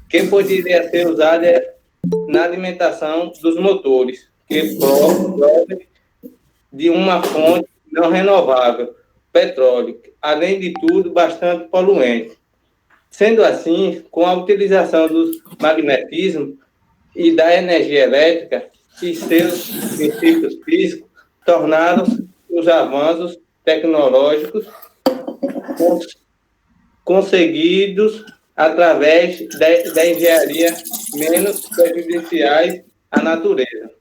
que poderia ser usada na alimentação dos motores, que provém de uma fonte não renovável, petróleo, além de tudo, bastante poluente. Sendo assim, com a utilização do magnetismo e da energia elétrica e seus princípios físicos, tornaram-se os avanços tecnológicos conseguidos através da engenharia menos prejudiciais à natureza.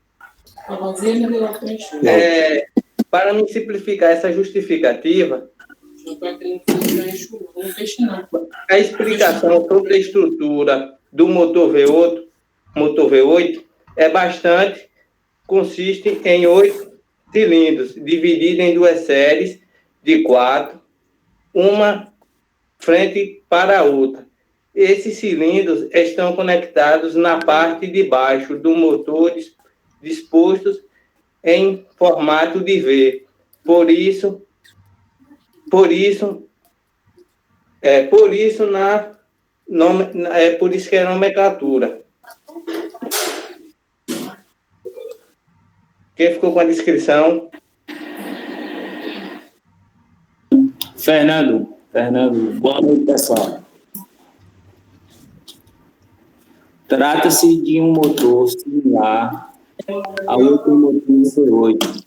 Para me simplificar essa justificativa, a explicação sobre a estrutura do motor V8 é bastante, consiste em 8 cilindros, divididos em 2 séries de 4, uma frente para a outra. Esses cilindros estão conectados na parte de baixo do motor, dispostos em formato de V. Por isso que é nomenclatura. Quem ficou com a descrição? Fernando, boa noite, pessoal. Trata-se de um motor similar ao outro motor V8,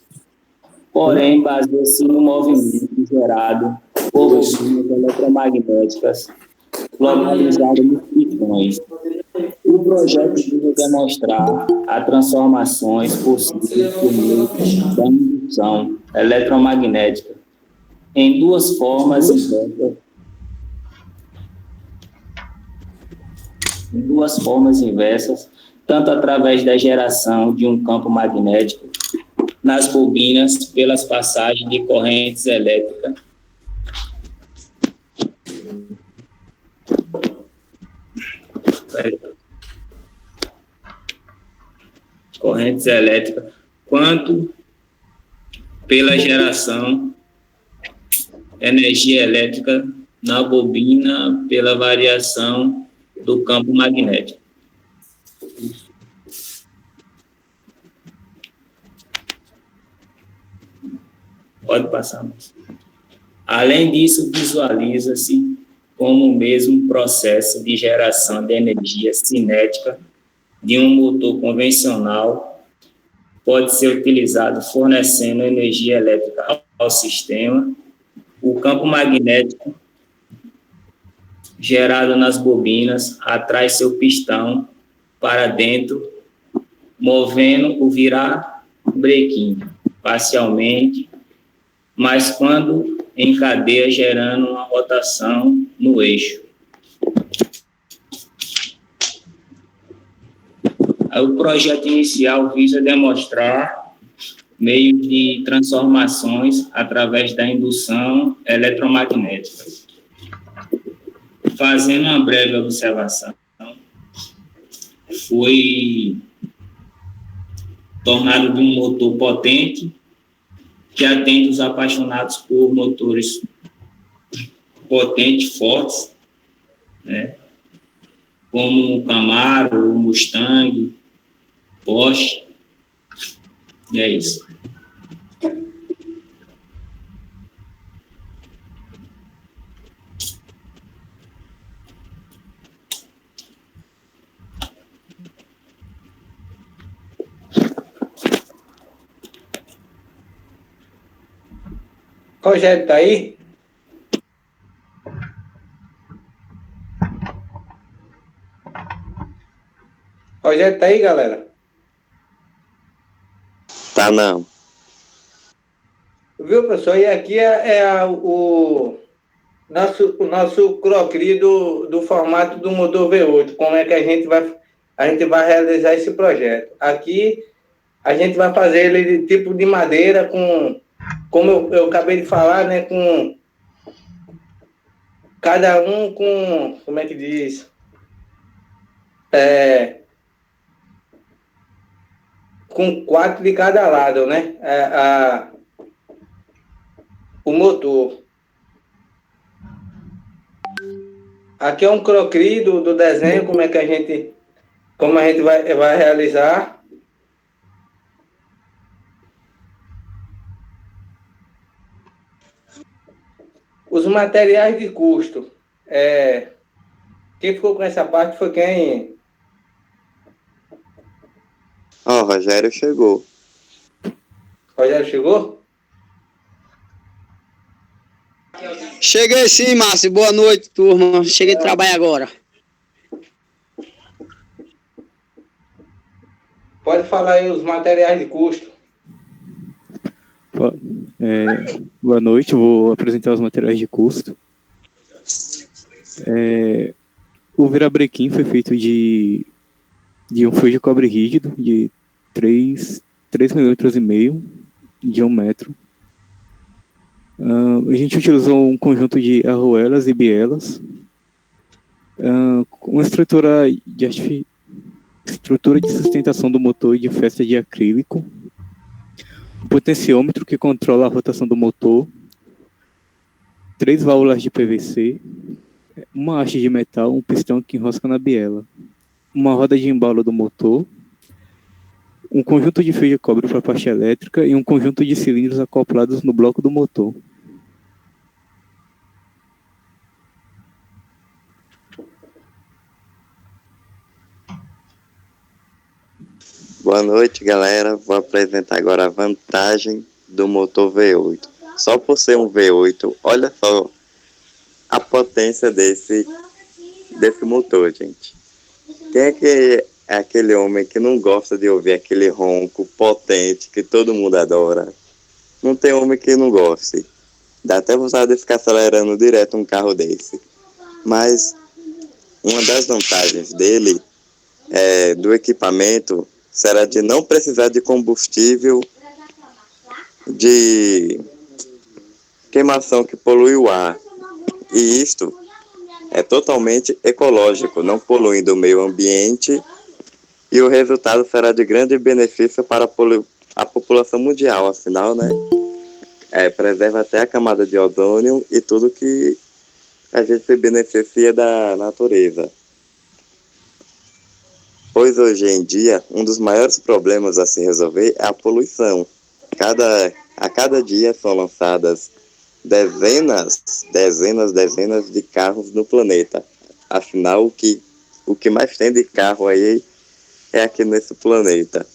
porém baseia-se no movimento gerado por bobinas eletromagnéticas localizadas nos pistões. O projeto visa demonstrar as transformações possíveis por meio da indução eletromagnética em duas formas inversas, tanto através da geração de um campo magnético nas bobinas pelas passagens de correntes elétricas quanto pela geração de energia elétrica na bobina pela variação do campo magnético. Pode passar. Além disso, visualiza-se como o mesmo processo de geração de energia cinética de um motor convencional pode ser utilizado fornecendo energia elétrica ao sistema. O campo magnético gerado nas bobinas atrai seu pistão para dentro, movendo o virabrequim parcialmente, mas quando encadeia, gerando uma rotação no eixo. O projeto inicial visa demonstrar meio de transformações através da indução eletromagnética. Fazendo uma breve observação, foi tornado de um motor potente que atende os apaixonados por motores potentes, fortes, né? Como o Camaro, o Mustang, Porsche, e é isso. Rogério, tá aí? Rogério, tá aí, galera? Tá, não. Viu, professor? E aqui o nosso crocri do formato do motor V8. Como é que a gente vai realizar esse projeto? Aqui, a gente vai fazer ele de tipo de madeira como eu acabei de falar, né, com cada um com, como é que diz? Com 4 de cada lado, né? O motor. Aqui é um croquis do desenho, como a gente vai realizar. Os materiais de custo. Quem ficou com essa parte foi quem? Ó, o Rogério chegou. Rogério chegou? Cheguei sim, Márcio. Boa noite, turma. Cheguei de trabalho agora. Pode falar aí os materiais de custo. Boa noite, vou apresentar os materiais de custo. O virabrequim foi feito de um fio de cobre rígido de 3,5 mm de 1 metro. A gente utilizou um conjunto de arruelas e bielas, uma estrutura de sustentação do motor de festa de acrílico, um potenciômetro que controla a rotação do motor, 3 válvulas de PVC, uma haste de metal, um pistão que enrosca na biela, uma roda de embalo do motor, um conjunto de fio de cobre para a parte elétrica e um conjunto de cilindros acoplados no bloco do motor. Boa noite, galera. Vou apresentar agora a vantagem do motor V8. Só por ser um V8, olha só a potência desse motor, gente. Quem é aquele homem que não gosta de ouvir aquele ronco potente que todo mundo adora? Não tem homem que não goste. Dá até vontade de ficar acelerando direto um carro desse. Mas uma das vantagens dele, do equipamento, será de não precisar de combustível de queimação que polui o ar. E isto é totalmente ecológico, não poluindo o meio ambiente, e o resultado será de grande benefício para a população mundial, afinal, né? Preserva até a camada de ozônio e tudo que a gente se beneficia da natureza. Pois hoje em dia, um dos maiores problemas a se resolver é a poluição. A cada dia são lançadas dezenas de carros no planeta. Afinal, o que mais tem de carro aí é aqui nesse planeta,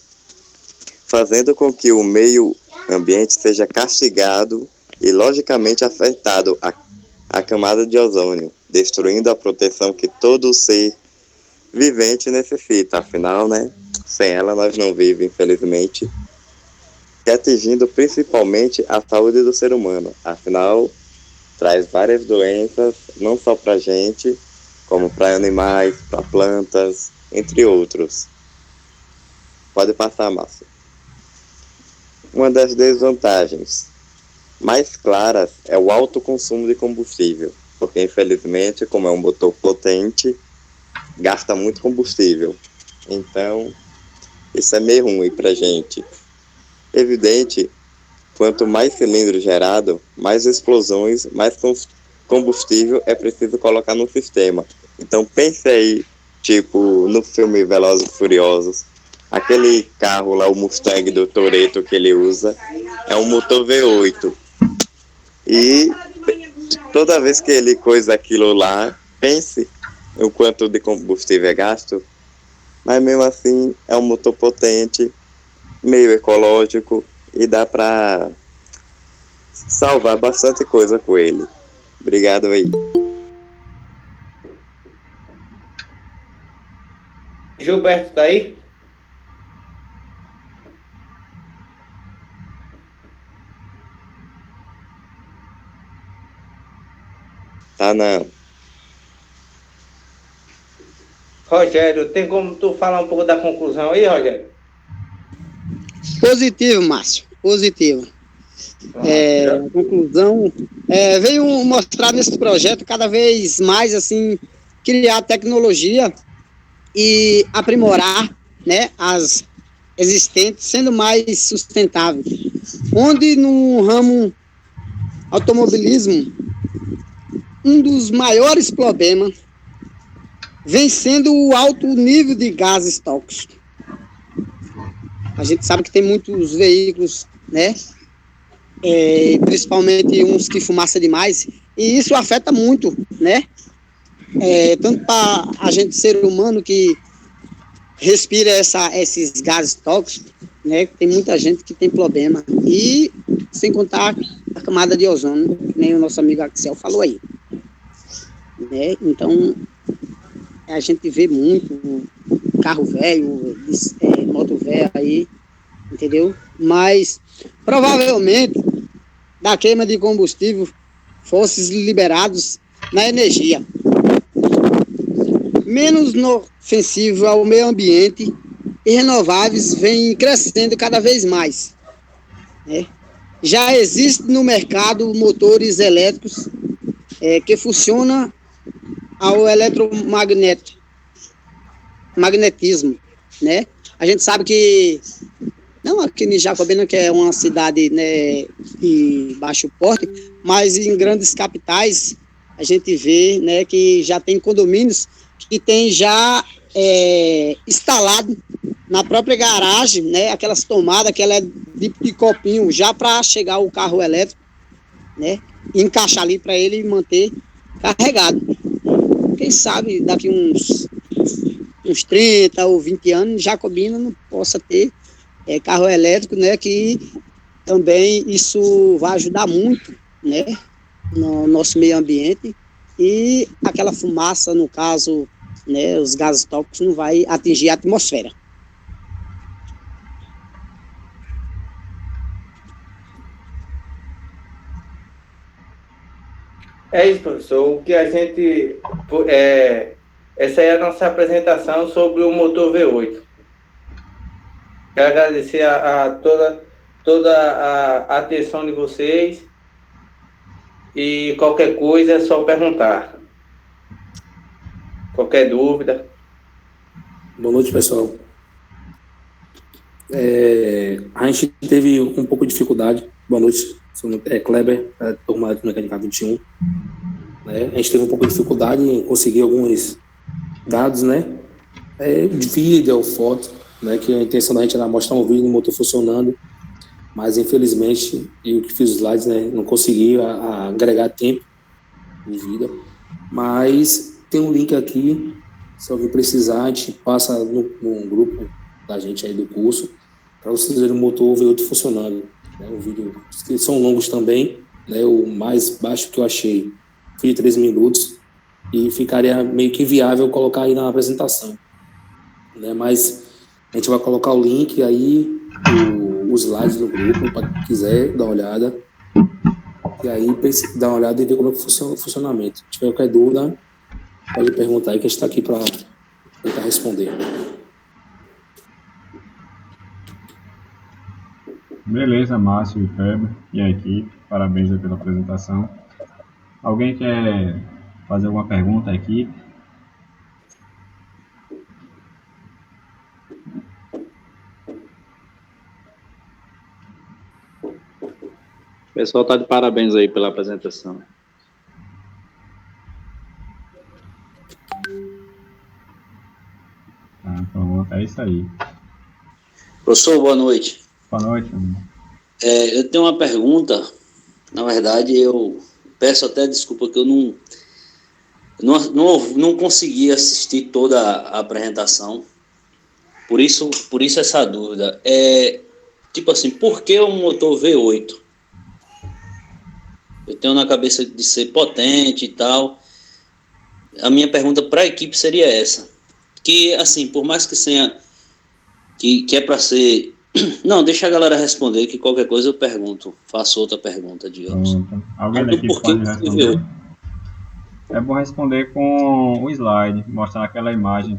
fazendo com que o meio ambiente seja castigado e logicamente afetado a camada de ozônio, destruindo a proteção que todo ser vivente necessita. Afinal, né, sem ela nós não vivemos, infelizmente, e atingindo principalmente a saúde do ser humano. Afinal, traz várias doenças, não só para a gente, como para animais, para plantas, entre outros. Pode passar, Márcio. Uma das desvantagens mais claras é o alto consumo de combustível, porque infelizmente, como é um motor potente, gasta muito combustível. Então, isso é meio ruim para a gente. Evidente, quanto mais cilindro gerado, mais explosões, mais combustível é preciso colocar no sistema. Então pense aí, tipo, no filme Velozes e Furiosos, aquele carro lá, o Mustang do Toretto que ele usa, é um motor V8. E toda vez que ele coisa aquilo lá, pense o quanto de combustível é gasto, mas mesmo assim é um motor potente, meio ecológico, e dá para salvar bastante coisa com ele. Obrigado aí. Gilberto tá aí? Tá não. Rogério, tem como tu falar um pouco da conclusão aí, Rogério? Positivo, Márcio. Positivo. A conclusão veio mostrar nesse projeto cada vez mais, assim, criar tecnologia e aprimorar, né, as existentes, sendo mais sustentável. Onde no ramo automobilismo, um dos maiores problemas vencendo o alto nível de gases tóxicos. A gente sabe que tem muitos veículos, né? Principalmente uns que fumaça demais, e isso afeta muito, né? Tanto para a gente, ser humano, que respira esses gases tóxicos, né? Tem muita gente que tem problema, e sem contar a camada de ozônio, que nem o nosso amigo Axel falou aí, né? Então, a gente vê muito carro velho, moto velha aí, entendeu? Mas, provavelmente, da queima de combustível, fósseis liberados na energia, menos ofensivo ao meio ambiente e renováveis vem crescendo cada vez mais, né? Já existe no mercado motores elétricos que funcionam ao magnetismo, né? A gente sabe que, não aqui em Jacobina, que é uma cidade, né, de baixo porte, mas em grandes capitais a gente vê, né, que já tem condomínios que tem já instalado na própria garagem, né, aquelas tomadas que ela é de copinho, já para chegar o carro elétrico, né, e encaixar ali para ele manter carregado. Quem sabe daqui uns 30 ou 20 anos, Jacobina não possa ter carro elétrico, né, que também isso vai ajudar muito, né, no nosso meio ambiente, e aquela fumaça, no caso, né, os gases tóxicos, não vai atingir a atmosfera. É isso, professor. O que a gente. Essa é a nossa apresentação sobre o motor V8. Quero agradecer a toda a atenção de vocês. E qualquer coisa é só perguntar. Qualquer dúvida. Boa noite, pessoal. A gente teve um pouco de dificuldade. Boa noite, sou Kleber, turma de Mecânica 21. A gente teve um pouco de dificuldade em conseguir alguns dados, né? De vídeo, foto, né? Que a intenção da gente era mostrar um vídeo do motor funcionando, mas infelizmente, eu que fiz os slides, né, não consegui agregar tempo de vida. Mas tem um link aqui, se alguém precisar, a gente passa no grupo da gente aí do curso, para vocês verem o motor V8 funcionando. Né? O vídeo, que são longos também, né? O mais baixo que eu achei foi de 3 minutos, e ficaria meio que inviável colocar aí na apresentação. Né? Mas a gente vai colocar o link aí, os slides no grupo, para quem quiser dar uma olhada. E aí, dar uma olhada e ver como é que funciona o funcionamento. Se tiver qualquer dúvida, pode perguntar aí, que a gente está aqui para tentar responder. Beleza, Márcio e Kleber e a equipe, parabéns aí pela apresentação. Alguém quer fazer alguma pergunta à equipe? O pessoal está de parabéns aí pela apresentação. Pronto, é isso aí. Professor, boa noite. Boa noite, amigo. Eu tenho uma pergunta. Na verdade, eu peço até desculpa que eu não consegui assistir toda a apresentação. Por isso essa dúvida. Tipo assim, por que o motor V8? Eu tenho na cabeça de ser potente e tal. A minha pergunta para a equipe seria essa. Que, assim, por mais que seja... Que é para ser... Não, deixa a galera responder, que qualquer coisa eu pergunto. Faço outra pergunta, digamos. Pronto. Alguém da equipe pode responder? É bom responder com o slide, mostrando aquela imagem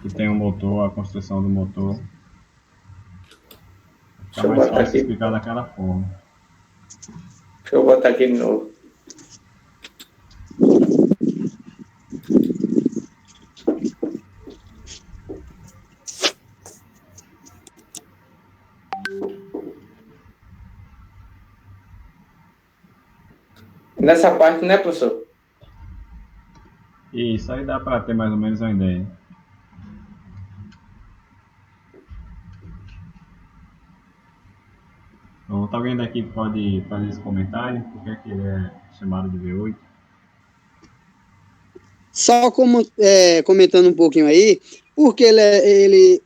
que tem o motor, a construção do motor. Fica mais fácil explicar daquela forma. Deixa eu botar aqui de novo. Nessa parte, né, professor? Isso aí dá para ter mais ou menos uma ideia. Pronto, alguém daqui pode fazer esse comentário? Por que é que ele é chamado de V8? Só como, comentando um pouquinho aí, porque ele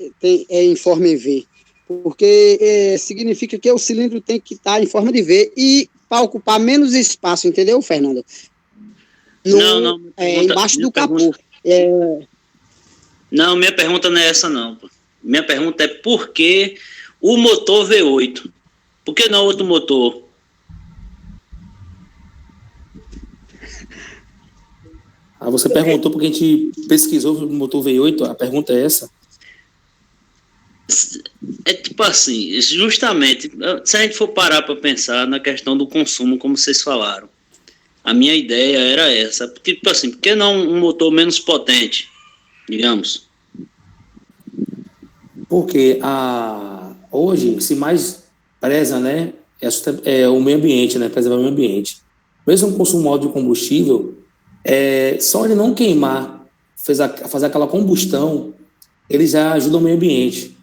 é em forma em V? Porque significa que o cilindro tem que estar em forma de V e para ocupar menos espaço, entendeu, Fernando? Não. Embaixo do capô. Não, minha pergunta não é essa, não. Pô. Minha pergunta é por que o motor V8? Por que não outro motor? Você perguntou porque a gente pesquisou o motor V8, a pergunta é essa? É tipo assim, justamente, se a gente for parar para pensar na questão do consumo, como vocês falaram, a minha ideia era essa. Tipo assim, por que não um motor menos potente, digamos? Porque hoje se mais preza, né, é o meio ambiente, né, preservar o meio ambiente. Mesmo o consumo alto de combustível, só ele não queimar, fazer aquela combustão, ele já ajuda o meio ambiente.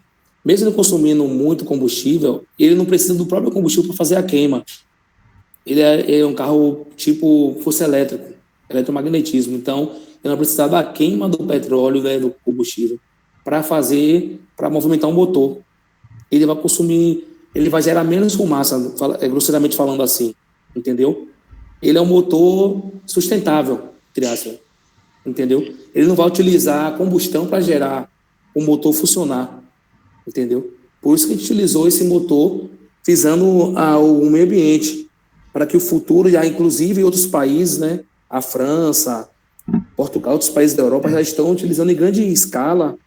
Mesmo ele consumindo muito combustível, ele não precisa do próprio combustível para fazer a queima. Ele é um carro tipo força elétrica, eletromagnetismo. Então, ele não precisa da queima do petróleo, né, do combustível, para movimentar um motor. Ele vai consumir, ele vai gerar menos fumaça, grosseiramente falando assim, entendeu? Ele é um motor sustentável, entre aspas, entendeu? Ele não vai utilizar a combustão para gerar o motor funcionar, entendeu? Por isso que a gente utilizou esse motor visando o meio ambiente, para que o futuro, já inclusive em outros países, né, a França, Portugal, outros países da Europa já estão utilizando em grande escala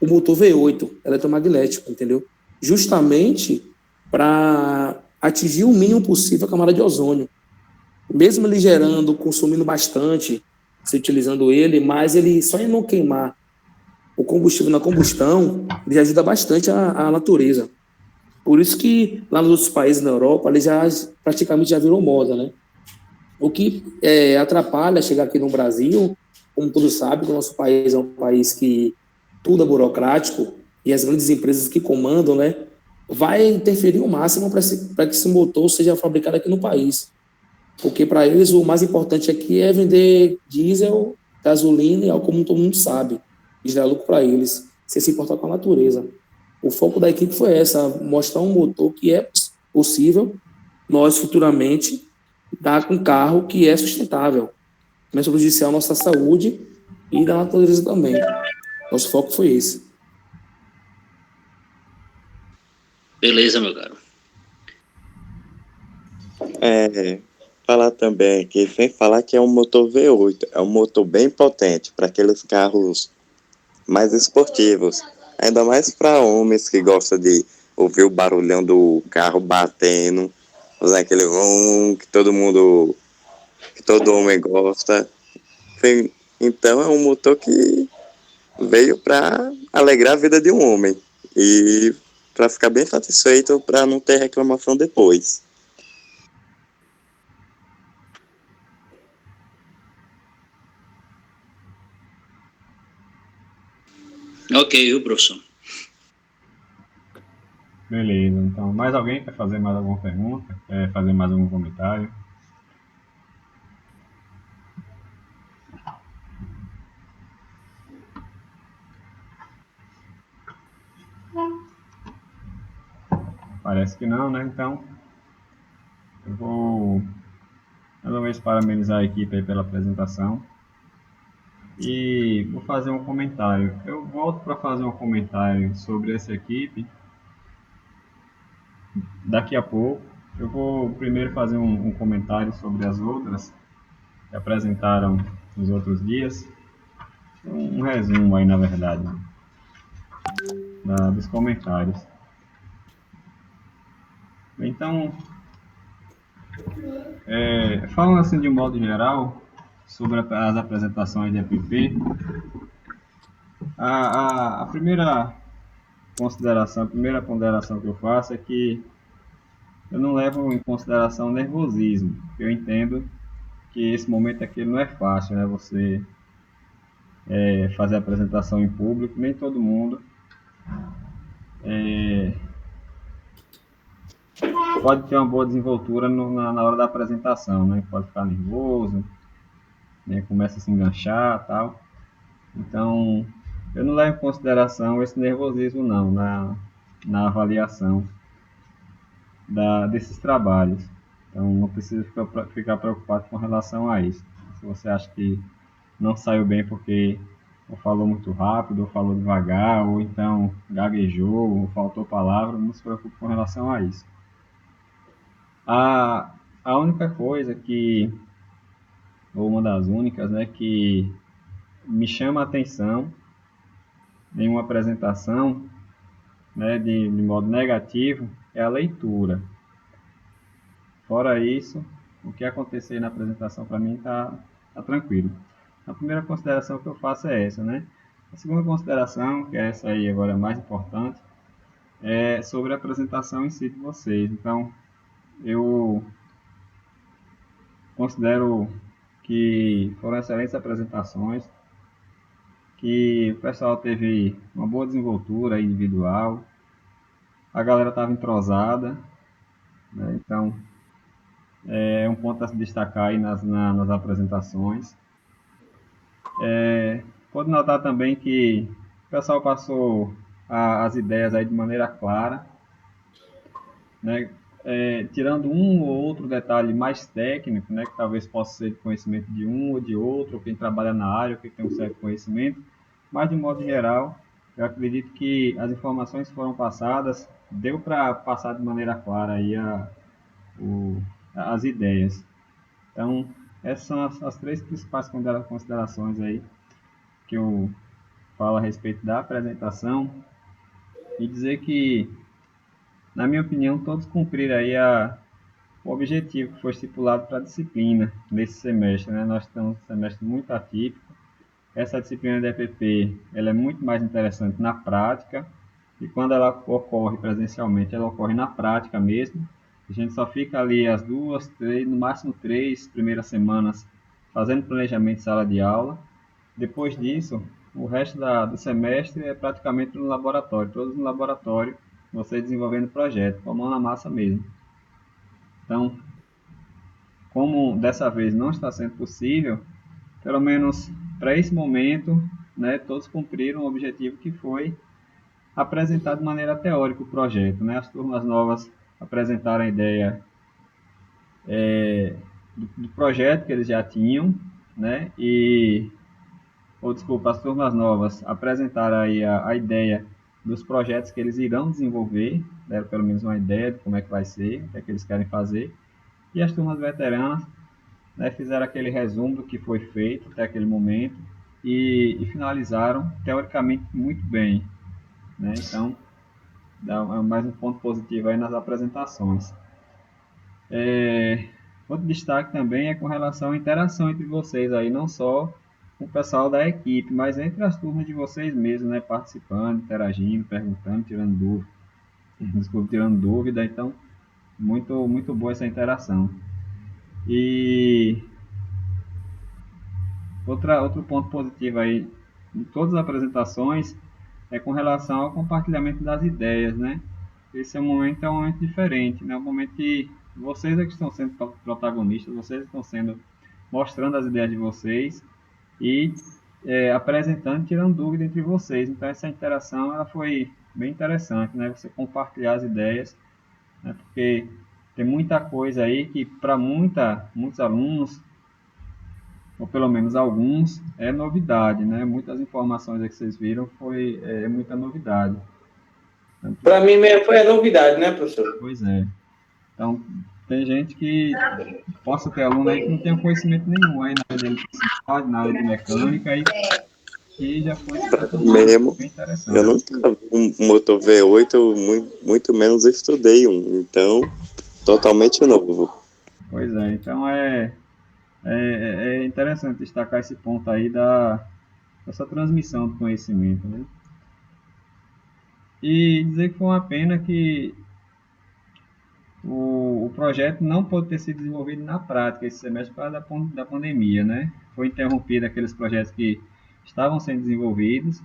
o motor V8 eletromagnético, entendeu? Justamente para atingir o mínimo possível a camada de ozônio. Mesmo ele gerando, consumindo bastante, se utilizando ele, mas ele só em não queimar o combustível na combustão, ele ajuda bastante a natureza. Por isso que lá nos outros países na Europa, ele praticamente já virou moda, né? O que atrapalha chegar aqui no Brasil, como todos sabem, que o nosso país é um país que tudo é burocrático e as grandes empresas que comandam, né, vai interferir o máximo para que esse motor seja fabricado aqui no país. Porque para eles o mais importante aqui é vender diesel, gasolina e álcool, como todo mundo sabe. Isso dá lucro para eles, sem se importar com a natureza. O foco da equipe foi mostrar um motor que é possível nós futuramente dar com um carro que é sustentável, menos prejudicial à nossa saúde e da natureza também. Nosso foco foi esse. Beleza, meu caro. Falar também aqui, sem falar que é um motor V8, é um motor bem potente para aqueles carros mais esportivos, ainda mais para homens que gostam de ouvir o barulhão do carro batendo, fazer aquele que todo homem gosta. Então é um motor que veio para alegrar a vida de um homem e para ficar bem satisfeito, para não ter reclamação depois. Ok, viu, professor? Beleza, então, mais alguém quer fazer mais alguma pergunta? Quer fazer mais algum comentário? Parece que não, né? Então, eu vou mais uma vez parabenizar a equipe aí pela apresentação e vou fazer um comentário. Eu volto para fazer um comentário sobre essa equipe daqui a pouco. Eu vou primeiro fazer um comentário sobre as outras que apresentaram nos outros dias. Um resumo aí, na verdade, dos comentários. Então, falando assim de um modo geral sobre as apresentações de EPP, a primeira consideração, a primeira ponderação que eu faço é que eu não levo em consideração nervosismo. Eu entendo que esse momento aqui não é fácil, né? Você fazer apresentação em público, nem todo mundo pode ter uma boa desenvoltura na hora da apresentação, né? Pode ficar nervoso, né? Começa a se enganchar, tal. Então, eu não levo em consideração esse nervosismo não na avaliação desses trabalhos. Então, não precisa ficar preocupado com relação a isso. Se você acha que não saiu bem porque ou falou muito rápido, ou falou devagar, ou então gaguejou, ou faltou palavra, não se preocupe com relação a isso. A única coisa ou uma das únicas, né, que me chama a atenção em uma apresentação, né, de modo negativo, é a leitura. Fora isso, o que acontecer na apresentação para mim tá tranquilo. A primeira consideração que eu faço é essa, né? A segunda consideração, que é essa aí agora mais importante, é sobre a apresentação em si de vocês. Então, eu considero que foram excelentes apresentações, que o pessoal teve uma boa desenvoltura individual, a galera estava entrosada, né? Então é um ponto a se destacar aí nas apresentações. Pode notar também que o pessoal passou as ideias aí de maneira clara, né? Tirando um ou outro detalhe mais técnico, né, que talvez possa ser de conhecimento de um ou de outro, ou quem trabalha na área, ou quem tem um certo conhecimento, mas de modo geral, eu acredito que as informações que foram passadas, deu para passar de maneira clara aí as ideias. Então, essas são as três principais considerações aí que eu falo a respeito da apresentação, e dizer que, na minha opinião, todos cumpriram aí o objetivo que foi estipulado para a disciplina nesse semestre, né? Nós temos um semestre muito atípico. Essa disciplina de EPP, ela é muito mais interessante na prática, e quando ela ocorre presencialmente, ela ocorre na prática mesmo. A gente só fica ali as 2, 3, no máximo 3 primeiras semanas fazendo planejamento de sala de aula. Depois disso, o resto do semestre é praticamente no laboratório, todos no laboratório, você desenvolvendo projeto, com a mão na massa mesmo. Então, como dessa vez não está sendo possível, pelo menos para esse momento, né, todos cumpriram o objetivo que foi apresentar de maneira teórica o projeto, né? As turmas novas apresentaram a ideia do projeto que eles já tinham, né? As turmas novas apresentaram aí a ideia dos projetos que eles irão desenvolver, deram pelo menos uma ideia de como é que vai ser, o que é que eles querem fazer. E as turmas veteranas, né, fizeram aquele resumo do que foi feito até aquele momento e finalizaram, teoricamente, muito bem, né? Então, dá mais um ponto positivo aí nas apresentações. Outro destaque também é com relação à interação entre vocês aí, não só com o pessoal da equipe, mas entre as turmas de vocês mesmos, né? Participando, interagindo, perguntando, tirando dúvida. Então, muito, muito boa essa interação. E outro ponto positivo aí de todas as apresentações é com relação ao compartilhamento das ideias, né? Esse momento é um momento diferente, né? Um momento que vocês é que estão sendo protagonistas, vocês estão mostrando as ideias de vocês e apresentando, tirando dúvida entre vocês. Então essa interação ela foi bem interessante, né? Você compartilhar as ideias, né? Porque tem muita coisa aí que para muitos alunos, ou pelo menos alguns, é novidade, né? Muitas informações que vocês viram foi muita novidade. Para mim mesmo foi a novidade, né, professor? Pois é. Então, tem gente que possa ter aluno aí que não tem conhecimento nenhum aí na área de eletricidade, na área de mecânica, e que já foi Mesmo, bem interessante. eu nunca vi um motor V8, eu muito menos estudei um, então, totalmente novo. Pois é, então é interessante destacar esse ponto aí dessa transmissão do conhecimento, né? E dizer que foi uma pena que o projeto não pôde ter sido desenvolvido na prática esse semestre por causa da pandemia, né? Foi interrompido aqueles projetos que estavam sendo desenvolvidos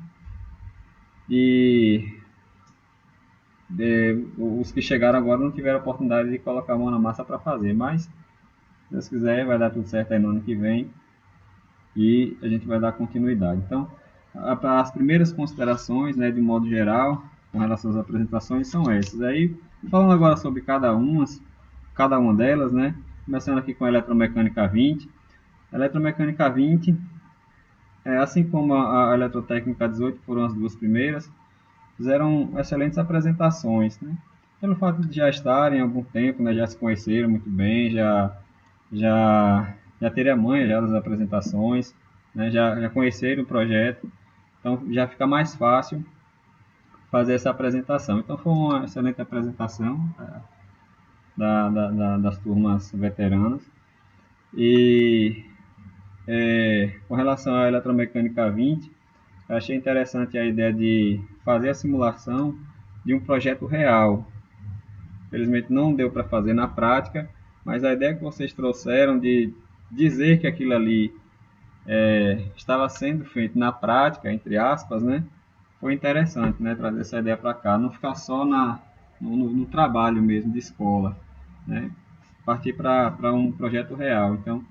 e os que chegaram agora não tiveram a oportunidade de colocar a mão na massa para fazer, mas, se Deus quiser, vai dar tudo certo aí no ano que vem e a gente vai dar continuidade. Então, as primeiras considerações, né, de modo geral, com relação às apresentações, são essas. Aí, falando agora sobre cada uma delas, né, começando aqui com a Eletromecânica 20. A Eletromecânica 20, assim como a Eletrotécnica 18, que foram as duas primeiras, fizeram excelentes apresentações, né? Pelo fato de já estarem há algum tempo, né, já se conheceram muito bem, já terem a manha já das apresentações, né, já conheceram o projeto, então já fica mais fácil fazer essa apresentação. Então foi uma excelente apresentação das turmas veteranas. E com relação à Eletromecânica 20, eu achei interessante a ideia de fazer a simulação de um projeto real. Infelizmente não deu para fazer na prática, mas a ideia que vocês trouxeram de dizer que aquilo ali estava sendo feito na prática, entre aspas, né, foi interessante, né, trazer essa ideia para cá, não ficar só no trabalho mesmo de escola, né, partir para um projeto real. Então,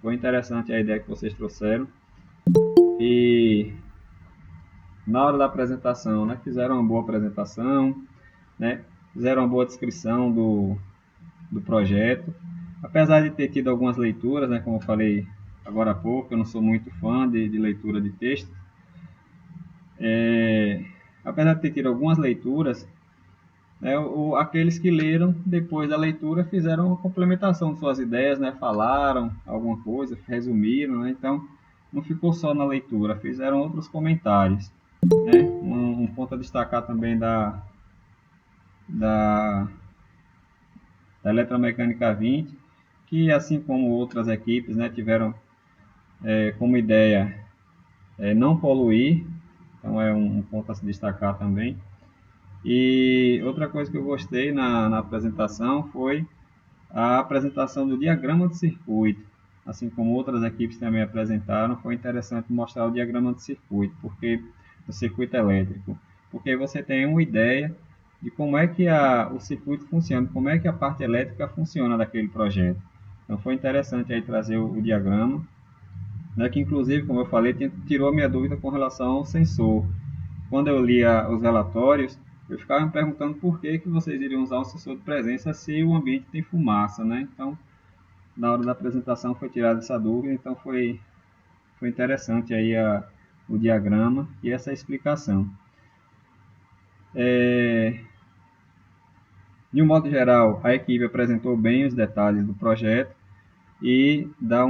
foi interessante a ideia que vocês trouxeram. E na hora da apresentação, né, fizeram uma boa apresentação, né, fizeram uma boa descrição do projeto. Apesar de ter tido algumas leituras, né, como eu falei agora há pouco, eu não sou muito fã de leitura de texto. Apesar de ter tido algumas leituras, né, aqueles que leram depois da leitura fizeram uma complementação de suas ideias, né, falaram alguma coisa, resumiram, né, então não ficou só na leitura, fizeram outros comentários, né. Um ponto a destacar também da Eletromecânica 20, que assim como outras equipes, né, tiveram como ideia não poluir, então é um ponto a se destacar também. E outra coisa que eu gostei na apresentação foi a apresentação do diagrama de circuito. Assim como outras equipes também apresentaram, foi interessante mostrar o diagrama de circuito, do circuito elétrico, porque você tem uma ideia de como é que o circuito funciona, como é que a parte elétrica funciona daquele projeto. Então foi interessante aí trazer o diagrama, né, que inclusive, como eu falei, tirou a minha dúvida com relação ao sensor. Quando eu lia os relatórios, eu ficava me perguntando por que vocês iriam usar um sensor de presença se o ambiente tem fumaça, né? Então, na hora da apresentação foi tirada essa dúvida, então foi interessante aí o diagrama e essa explicação. De um modo geral, a equipe apresentou bem os detalhes do projeto e dá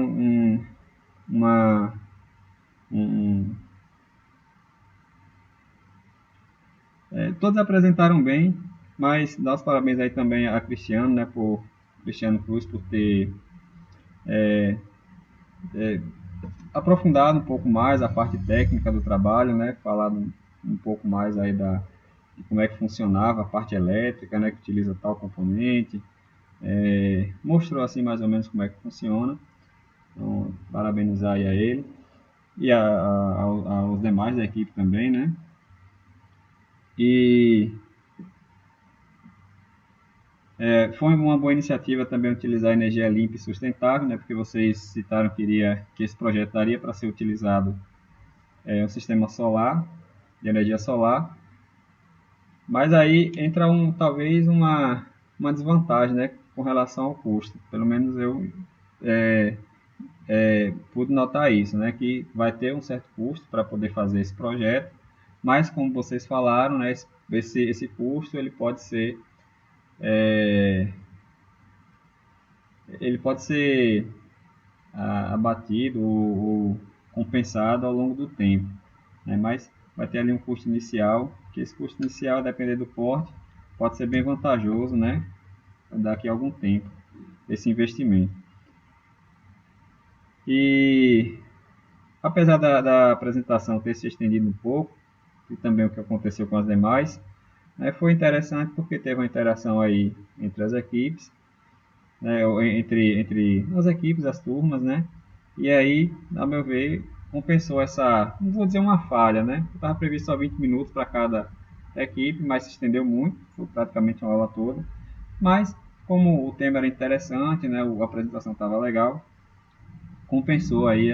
todos apresentaram bem, mas dá os parabéns aí também a Cristiano, né, Cristiano Cruz, por ter aprofundado um pouco mais a parte técnica do trabalho, né, falado um pouco mais aí de como é que funcionava a parte elétrica, né, que utiliza tal componente, mostrou assim mais ou menos como é que funciona. Então, parabenizar aí a ele e aos demais da equipe também, né. E foi uma boa iniciativa também utilizar energia limpa e sustentável, né, porque vocês citaram que esse projeto daria para ser utilizado um sistema solar, de energia solar, mas aí entra talvez uma desvantagem, né, com relação ao custo. Pelo menos eu pude notar isso, né, que vai ter um certo custo para poder fazer esse projeto, mas como vocês falaram, né, esse custo ele pode ser abatido ou compensado ao longo do tempo, né? Mas vai ter ali um custo inicial, que esse custo inicial, dependendo do porte, pode ser bem vantajoso, né, daqui a algum tempo, esse investimento. E apesar da apresentação ter se estendido um pouco, e também o que aconteceu com as demais, né, foi interessante porque teve uma interação aí entre as equipes, né, entre as equipes, as turmas, né, e aí, a meu ver, compensou essa, não vou dizer uma falha, né? Estava previsto só 20 minutos para cada equipe, mas se estendeu muito, foi praticamente uma aula toda. Mas, como o tema era interessante, né, a apresentação estava legal, compensou aí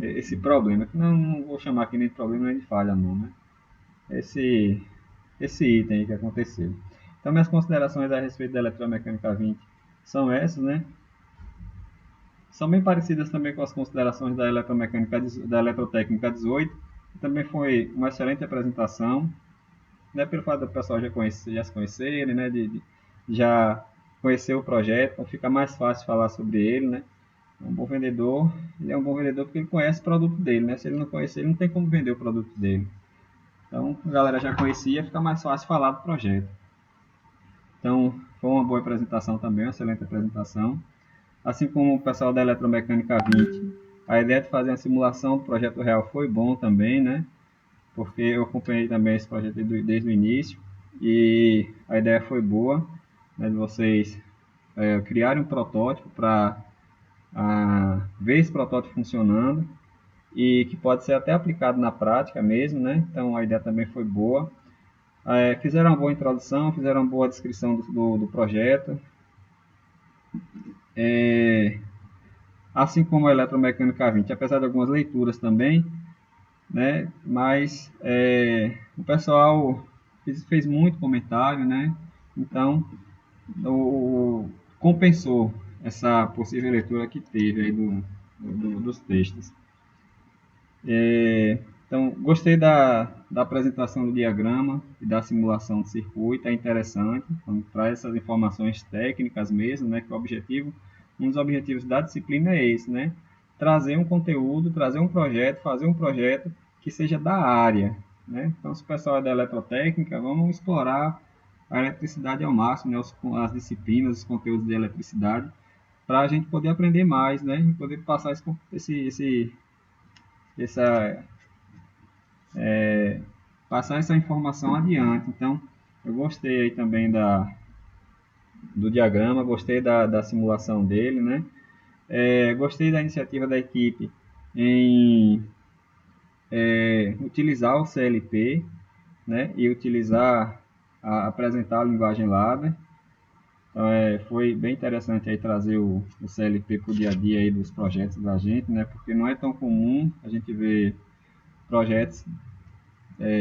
esse problema. Não vou chamar aqui nem de problema nem de falha, não, né? Esse, esse item aí que aconteceu. Então, minhas considerações a respeito da Eletromecânica 20 são essas, né? São bem parecidas também com as considerações da da Eletrotécnica 18, que também foi uma excelente apresentação, né? Pelo fato do pessoal já se conhecerem, né? De já conhecer o projeto, então fica mais fácil falar sobre ele, né? Um bom vendedor, ele é um bom vendedor porque ele conhece o produto dele, né? Se ele não conhecer, ele não tem como vender o produto dele. Então, a galera já conhecia, fica mais fácil falar do projeto. Então, foi uma boa apresentação também, uma excelente apresentação. Assim como o pessoal da Eletromecânica 20, a ideia de fazer uma simulação do projeto real foi bom também, né? Porque eu acompanhei também esse projeto desde o início e a ideia foi boa, né, de vocês criarem um protótipo para ver esse protótipo funcionando e que pode ser até aplicado na prática mesmo, né? Então a ideia também foi boa. Fizeram uma boa introdução, fizeram uma boa descrição do projeto. Assim como a Eletromecânica 20, apesar de algumas leituras também, né? Mas o pessoal fez muito comentário, né? Então compensou essa possível leitura que teve aí dos textos. Então, gostei da apresentação do diagrama e da simulação de circuito, é interessante, então, traz essas informações técnicas mesmo, né, que um dos objetivos da disciplina é esse, né, trazer um conteúdo, trazer um projeto, fazer um projeto que seja da área, né, então se o pessoal é da eletrotécnica, vamos explorar a eletricidade ao máximo, né, as disciplinas, os conteúdos de eletricidade, para a gente poder aprender mais, né, e poder passar essa passar essa informação adiante. Então, eu gostei aí também do diagrama, gostei da simulação dele, né? Gostei da iniciativa da equipe em utilizar o CLP, né? E apresentar a linguagem Ladder. Então, foi bem interessante aí trazer o CLP para o dia a dia aí dos projetos da gente, né? Porque não é tão comum a gente ver projetos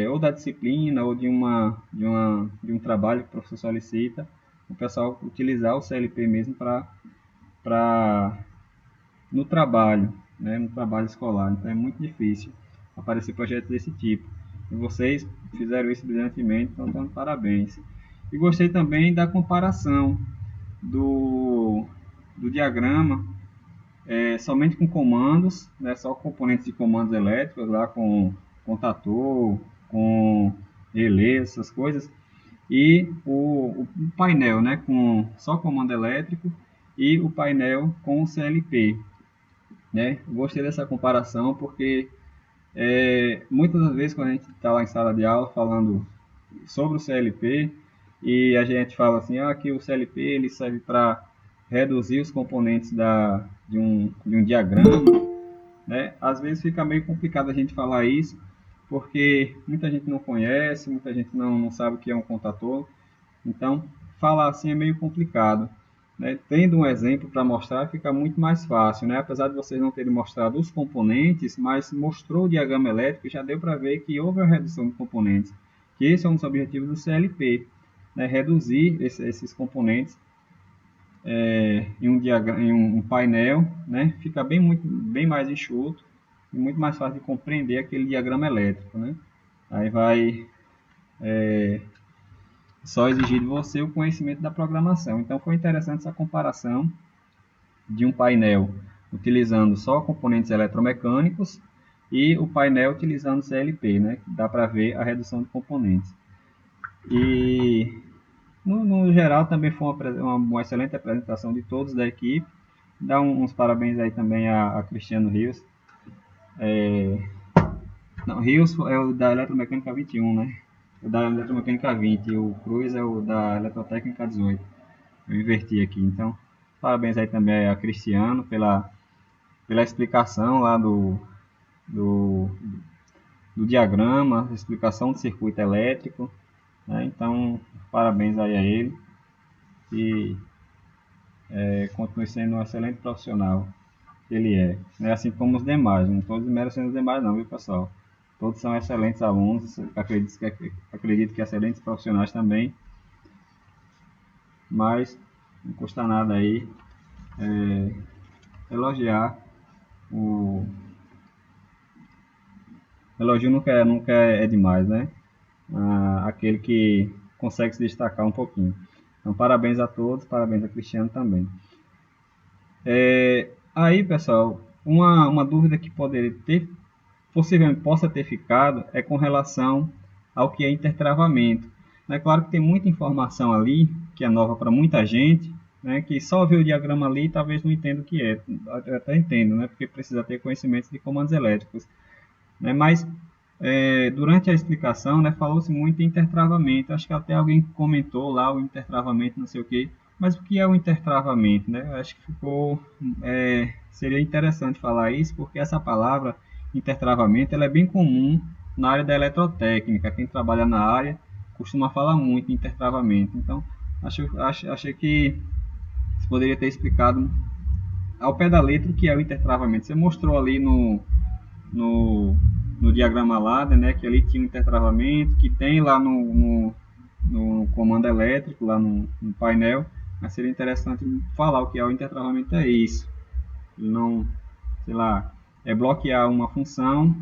ou da disciplina ou de um trabalho que o professor solicita, o pessoal utilizar o CLP mesmo no trabalho, né, no trabalho escolar. Então é muito difícil aparecer projetos desse tipo. E vocês fizeram isso brilhantemente, então dando parabéns. E gostei também da comparação do diagrama somente com comandos, né, só componentes de comandos elétricos, lá com contator, com relé, essas coisas, e o painel, né, com só comando elétrico e o painel com o CLP. Né? Gostei dessa comparação porque muitas das vezes quando a gente está lá em sala de aula falando sobre o CLP e a gente fala assim, que o CLP ele serve para reduzir os componentes de um diagrama, né? Às vezes fica meio complicado a gente falar isso, porque muita gente não conhece, muita gente não sabe o que é um contator, então falar assim é meio complicado. Né? Tendo um exemplo para mostrar fica muito mais fácil, né? Apesar de vocês não terem mostrado os componentes, mas mostrou o diagrama elétrico e já deu para ver que houve a redução de componentes, que esse é um dos objetivos do CLP, né? Reduzir esses componentes em um painel, né? Fica bem mais enxuto e muito mais fácil de compreender aquele diagrama elétrico, né? Aí vai só exigir de você o conhecimento da programação. Então foi interessante essa comparação de um painel utilizando só componentes eletromecânicos e o painel utilizando CLP, né? Dá para ver a redução de componentes. E no geral também foi uma excelente apresentação de todos da equipe. Dá uns parabéns aí também a Cristiano Rios. Não, Rios é o da Eletromecânica 21, né? O da Eletromecânica 20 e o Cruz é o da Eletrotécnica 18. Eu inverti aqui, então parabéns aí também a Cristiano pela explicação lá do, do diagrama, explicação do circuito elétrico, né? Então, parabéns aí a ele e continue sendo um excelente profissional que ele é, né? Assim como os demais, não todos merecem os demais não, viu, pessoal? Todos são excelentes alunos, acredito que excelentes profissionais também, mas não custa nada aí elogiar o elogio nunca é demais, né? Aquele que consegue se destacar um pouquinho. Então, parabéns a todos, parabéns a Cristiano também. Aí, pessoal, uma dúvida que poderia ter, possivelmente possa ter ficado, é com relação ao que é intertravamento. É claro que tem muita informação ali, que é nova para muita gente, né, que só vê o diagrama ali e talvez não entenda o que é. Eu até entendo, né, porque precisa ter conhecimento de comandos elétricos. Né, mas durante a explicação, né, falou-se muito em intertravamento. Acho que até alguém comentou lá o intertravamento, não sei o quê. Mas o que é o intertravamento? Né? Acho que seria interessante falar isso, porque essa palavra intertravamento ela é bem comum na área da eletrotécnica. Quem trabalha na área costuma falar muito em intertravamento. Então, achei que você poderia ter explicado ao pé da letra o que é o intertravamento. Você mostrou ali no diagrama ladder, né, que ali tinha um intertravamento, que tem lá no comando elétrico, lá no painel, mas seria interessante falar o que é o intertravamento, é isso. Não, sei lá, é bloquear uma função,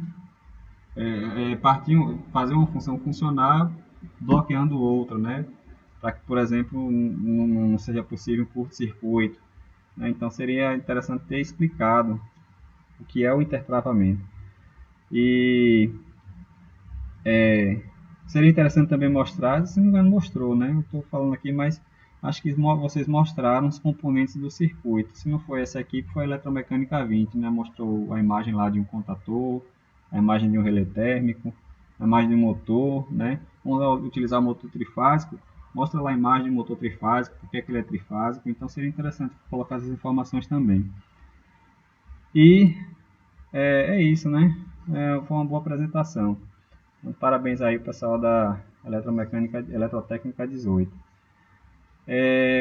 fazer uma função funcionar bloqueando outra, né, para que, por exemplo, não seja possível um curto-circuito. Né? Então seria interessante ter explicado o que é o intertravamento. E seria interessante também mostrar, se não me engano mostrou, né? Eu estou falando aqui, mas acho que vocês mostraram os componentes do circuito. Se não foi essa equipe, foi a Eletromecânica 20, né? Mostrou a imagem lá de um contator, a imagem de um relé térmico, a imagem de um motor, né? Vamos utilizar o motor trifásico, mostra lá a imagem de um motor trifásico, porque ele é trifásico, então seria interessante colocar essas informações também. E é isso, né? Foi uma boa apresentação. Então, parabéns aí o pessoal da Eletrotécnica 18.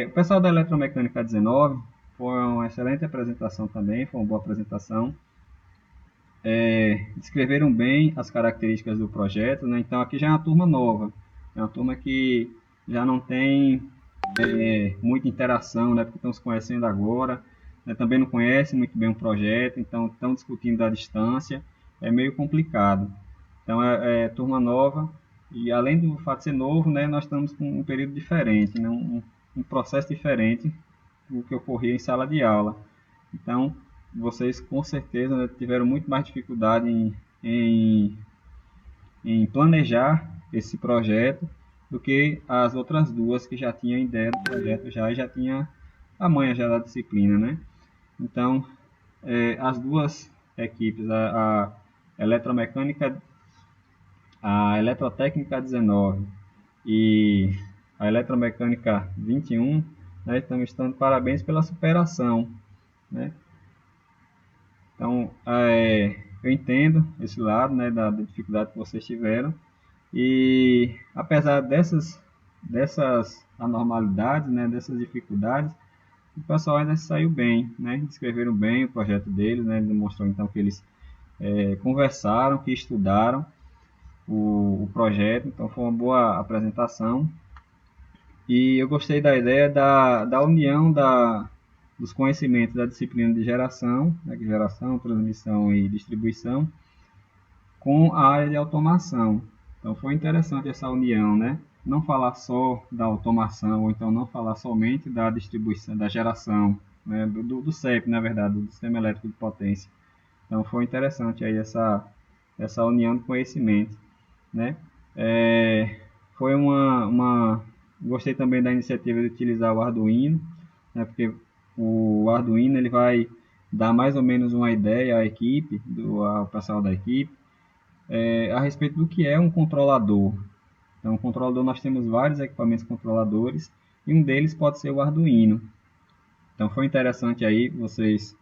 O pessoal da Eletromecânica 19 foi uma excelente apresentação também, foi uma boa apresentação. Descreveram bem as características do projeto, né? Então aqui já é uma turma nova, é uma turma que já não tem muita interação, né? Porque estão se conhecendo agora, né? Também não conhecem muito bem o projeto, então estão discutindo à distância, é meio complicado. Então, é turma nova, e além do fato de ser novo, né, nós estamos com um período diferente, né, um processo diferente do que ocorria em sala de aula. Então, vocês com certeza, né, tiveram muito mais dificuldade em planejar esse projeto do que as outras duas que já tinham ideia do projeto e já tinha a manha já da disciplina, né? Então, as duas equipes, a eletromecânica, a Eletrotécnica 19 e a Eletromecânica 21, né, estamos dando parabéns pela superação. Né? Então, eu entendo esse lado, né, da dificuldade que vocês tiveram, e apesar dessas anormalidades, né, dessas dificuldades, o pessoal ainda saiu bem, né, descreveram bem o projeto deles, né, demonstrou então que eles conversaram, que estudaram o projeto, então foi uma boa apresentação. E eu gostei da ideia da união dos conhecimentos da disciplina de geração, né, geração, transmissão e distribuição, com a área de automação. Então foi interessante essa união, né? Não falar só da automação, ou então não falar somente da distribuição, da geração, né, do CEP, na verdade, do Sistema Elétrico de Potência. Então foi interessante aí essa união de conhecimento, né? Foi gostei também da iniciativa de utilizar o Arduino, né? Porque o Arduino ele vai dar mais ou menos uma ideia à equipe, ao pessoal da equipe, a respeito do que é um controlador. Então, o controlador, nós temos vários equipamentos controladores, e um deles pode ser o Arduino. Então, foi interessante aí vocês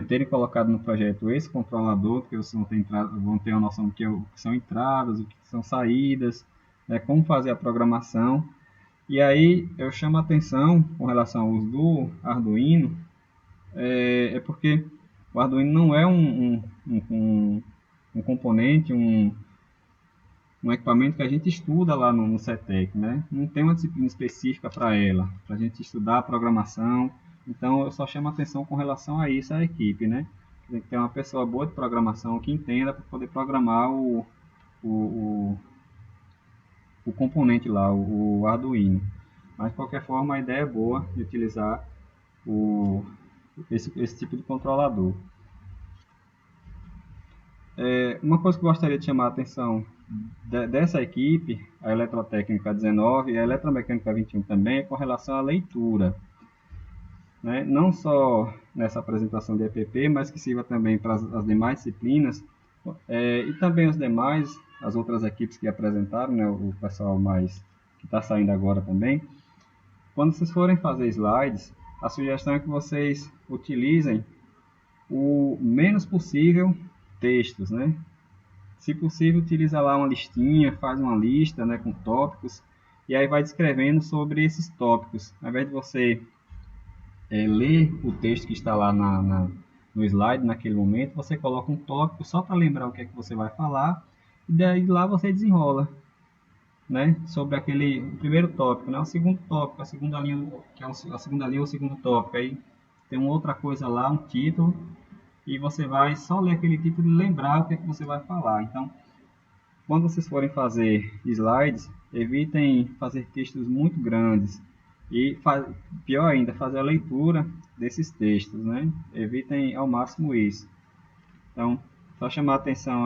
terem colocado no projeto esse controlador, porque vocês vão ter uma noção do que são entradas, o que são saídas, né, como fazer a programação. E aí eu chamo a atenção com relação ao uso do Arduino, porque o Arduino não é um componente, um equipamento que a gente estuda lá no CETEC, né? Não tem uma disciplina específica para ela, para a gente estudar a programação. Então, eu só chamo a atenção com relação a isso, a equipe, né? Tem que ter uma pessoa boa de programação que entenda para poder programar o componente lá, o Arduino. Mas, de qualquer forma, a ideia é boa de utilizar esse tipo de controlador. Uma coisa que eu gostaria de chamar a atenção dessa equipe, a Eletrotécnica 19 e a Eletromecânica 21 também, é com relação à leitura. Né? Não só nessa apresentação de EPP, mas que sirva também para as demais disciplinas, e também as outras equipes que apresentaram, né, o pessoal que está saindo agora também. Quando vocês forem fazer slides, a sugestão é que vocês utilizem o menos possível textos, né? Se possível, utiliza lá uma listinha, faz uma lista, né, com tópicos, e aí vai descrevendo sobre esses tópicos. Ao invés de você ler o texto que está lá no slide naquele momento, você coloca um tópico só para lembrar o que é que você vai falar, e daí lá você desenrola, né, sobre o primeiro tópico, né, o segundo tópico, a segunda linha, que é a segunda linha ou o segundo tópico, aí tem uma outra coisa lá, um título, e você vai só ler aquele título e lembrar o que é que você vai falar. Então, quando vocês forem fazer slides, evitem fazer textos muito grandes e, pior ainda, fazer a leitura desses textos, né? Evitem ao máximo isso. Então, só chamar a atenção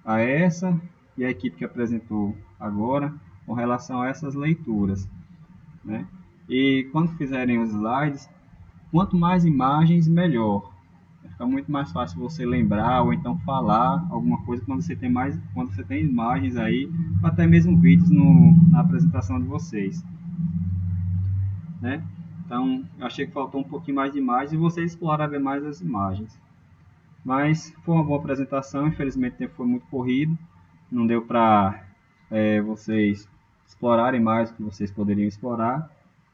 a essa e a equipe que apresentou agora com relação a essas leituras, né? E quando fizerem os slides, quanto mais imagens, melhor. Fica muito mais fácil você lembrar ou então falar alguma coisa quando você tem imagens aí, até mesmo vídeos na apresentação de vocês, né? Então, eu achei que faltou um pouquinho mais de imagens e vocês explorarem mais as imagens. Mas foi uma boa apresentação, infelizmente o tempo foi muito corrido, não deu para vocês explorarem mais o que vocês poderiam explorar,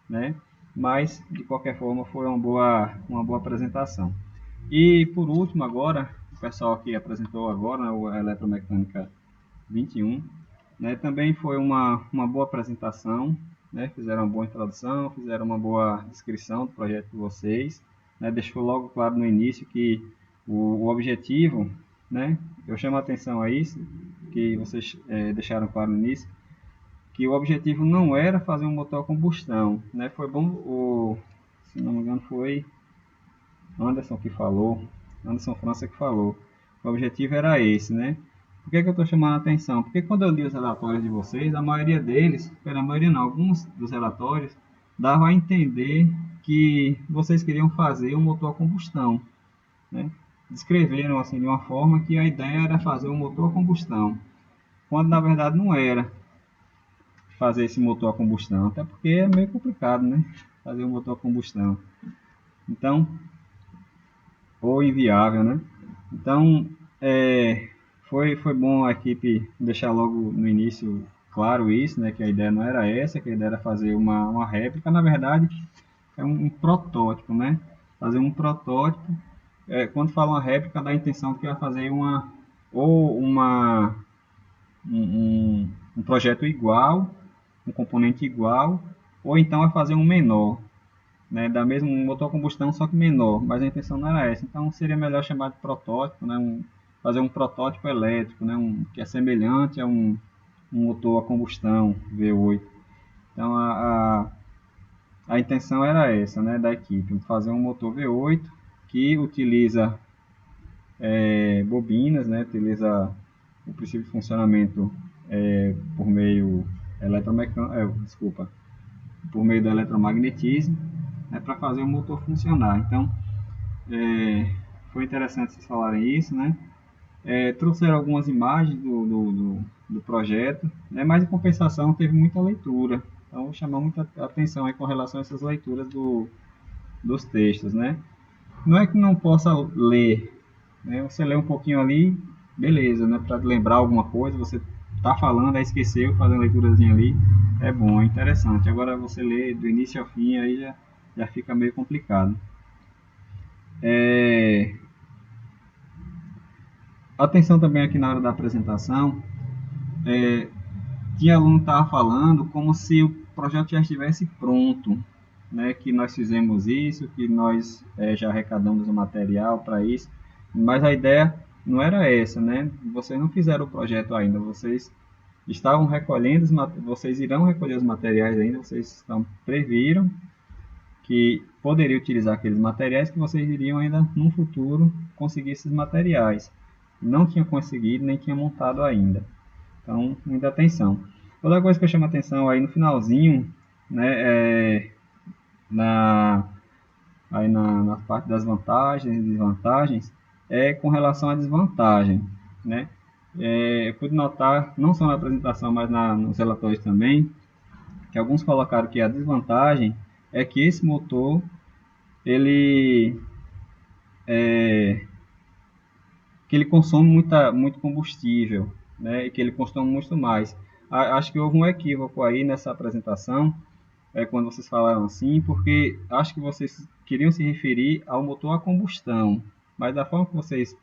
né? Mas, de qualquer forma, foi uma boa apresentação. E por último agora, o pessoal que apresentou agora, né, a Eletromecânica 21, né, também foi uma boa apresentação, né, fizeram uma boa introdução, fizeram uma boa descrição do projeto de vocês, né, deixou logo claro no início que o objetivo, né, eu chamo a atenção a isso, que vocês deixaram claro no início, que o objetivo não era fazer um motor a combustão, né, foi bom, se não me engano foi Anderson França que falou. O objetivo era esse, né? Por que eu estou chamando a atenção? Porque quando eu li os relatórios de vocês, a maioria deles, alguns dos relatórios, davam a entender que vocês queriam fazer um motor a combustão, né? Descreveram assim de uma forma que a ideia era fazer um motor a combustão, quando na verdade não era fazer esse motor a combustão, até porque é meio complicado, né? Fazer um motor a combustão. Então, ou inviável, né? Então, foi bom a equipe deixar logo no início claro isso, né? Que a ideia não era essa, que a ideia era fazer uma réplica. Na verdade, é um protótipo, né? Fazer um protótipo. Quando fala uma réplica, dá a intenção que vai fazer um projeto igual, um componente igual, ou então vai fazer um menor, né, da mesma motor a combustão, só que menor, mas a intenção não era essa. Então seria melhor chamar de protótipo, né, fazer um protótipo elétrico, né, que é semelhante a um motor a combustão V8. Então a intenção era essa, né, da equipe, fazer um motor V8 que utiliza bobinas, né, utiliza o princípio de funcionamento por meio por meio do eletromagnetismo, para fazer o motor funcionar. Então, foi interessante vocês falarem isso, né? Trouxeram algumas imagens do projeto, né? Mas em compensação teve muita leitura. Então, vou chamar muita atenção aí com relação a essas leituras dos textos, né? não é que não possa ler, né? Você lê um pouquinho ali, beleza, né? Para lembrar alguma coisa, você tá falando, aí esqueceu, fazendo leiturazinha ali, é bom, é interessante. Agora você lê do início ao fim, aí já fica meio complicado. Atenção também aqui na hora da apresentação, tinha aluno que estava falando como se o projeto já estivesse pronto, né? Que nós fizemos isso, que nós já arrecadamos o material para isso, mas a ideia não era essa, né? Vocês não fizeram o projeto ainda, vocês estavam recolhendo, vocês irão recolher os materiais ainda, vocês previram que poderia utilizar aqueles materiais, que vocês iriam ainda no futuro conseguir esses materiais. Não tinha conseguido, nem tinha montado ainda. Então, muita atenção. Outra coisa que eu chamo a atenção aí no finalzinho, né, na parte das vantagens e desvantagens, é com relação à desvantagem, né? Eu pude notar, não só na apresentação, mas nos relatórios também, que alguns colocaram que a desvantagem é que esse motor, ele consome muito combustível, né? E que ele consome muito mais. Acho que houve um equívoco aí nessa apresentação, quando vocês falaram assim, porque acho que vocês queriam se referir ao motor a combustão, mas da forma que vocês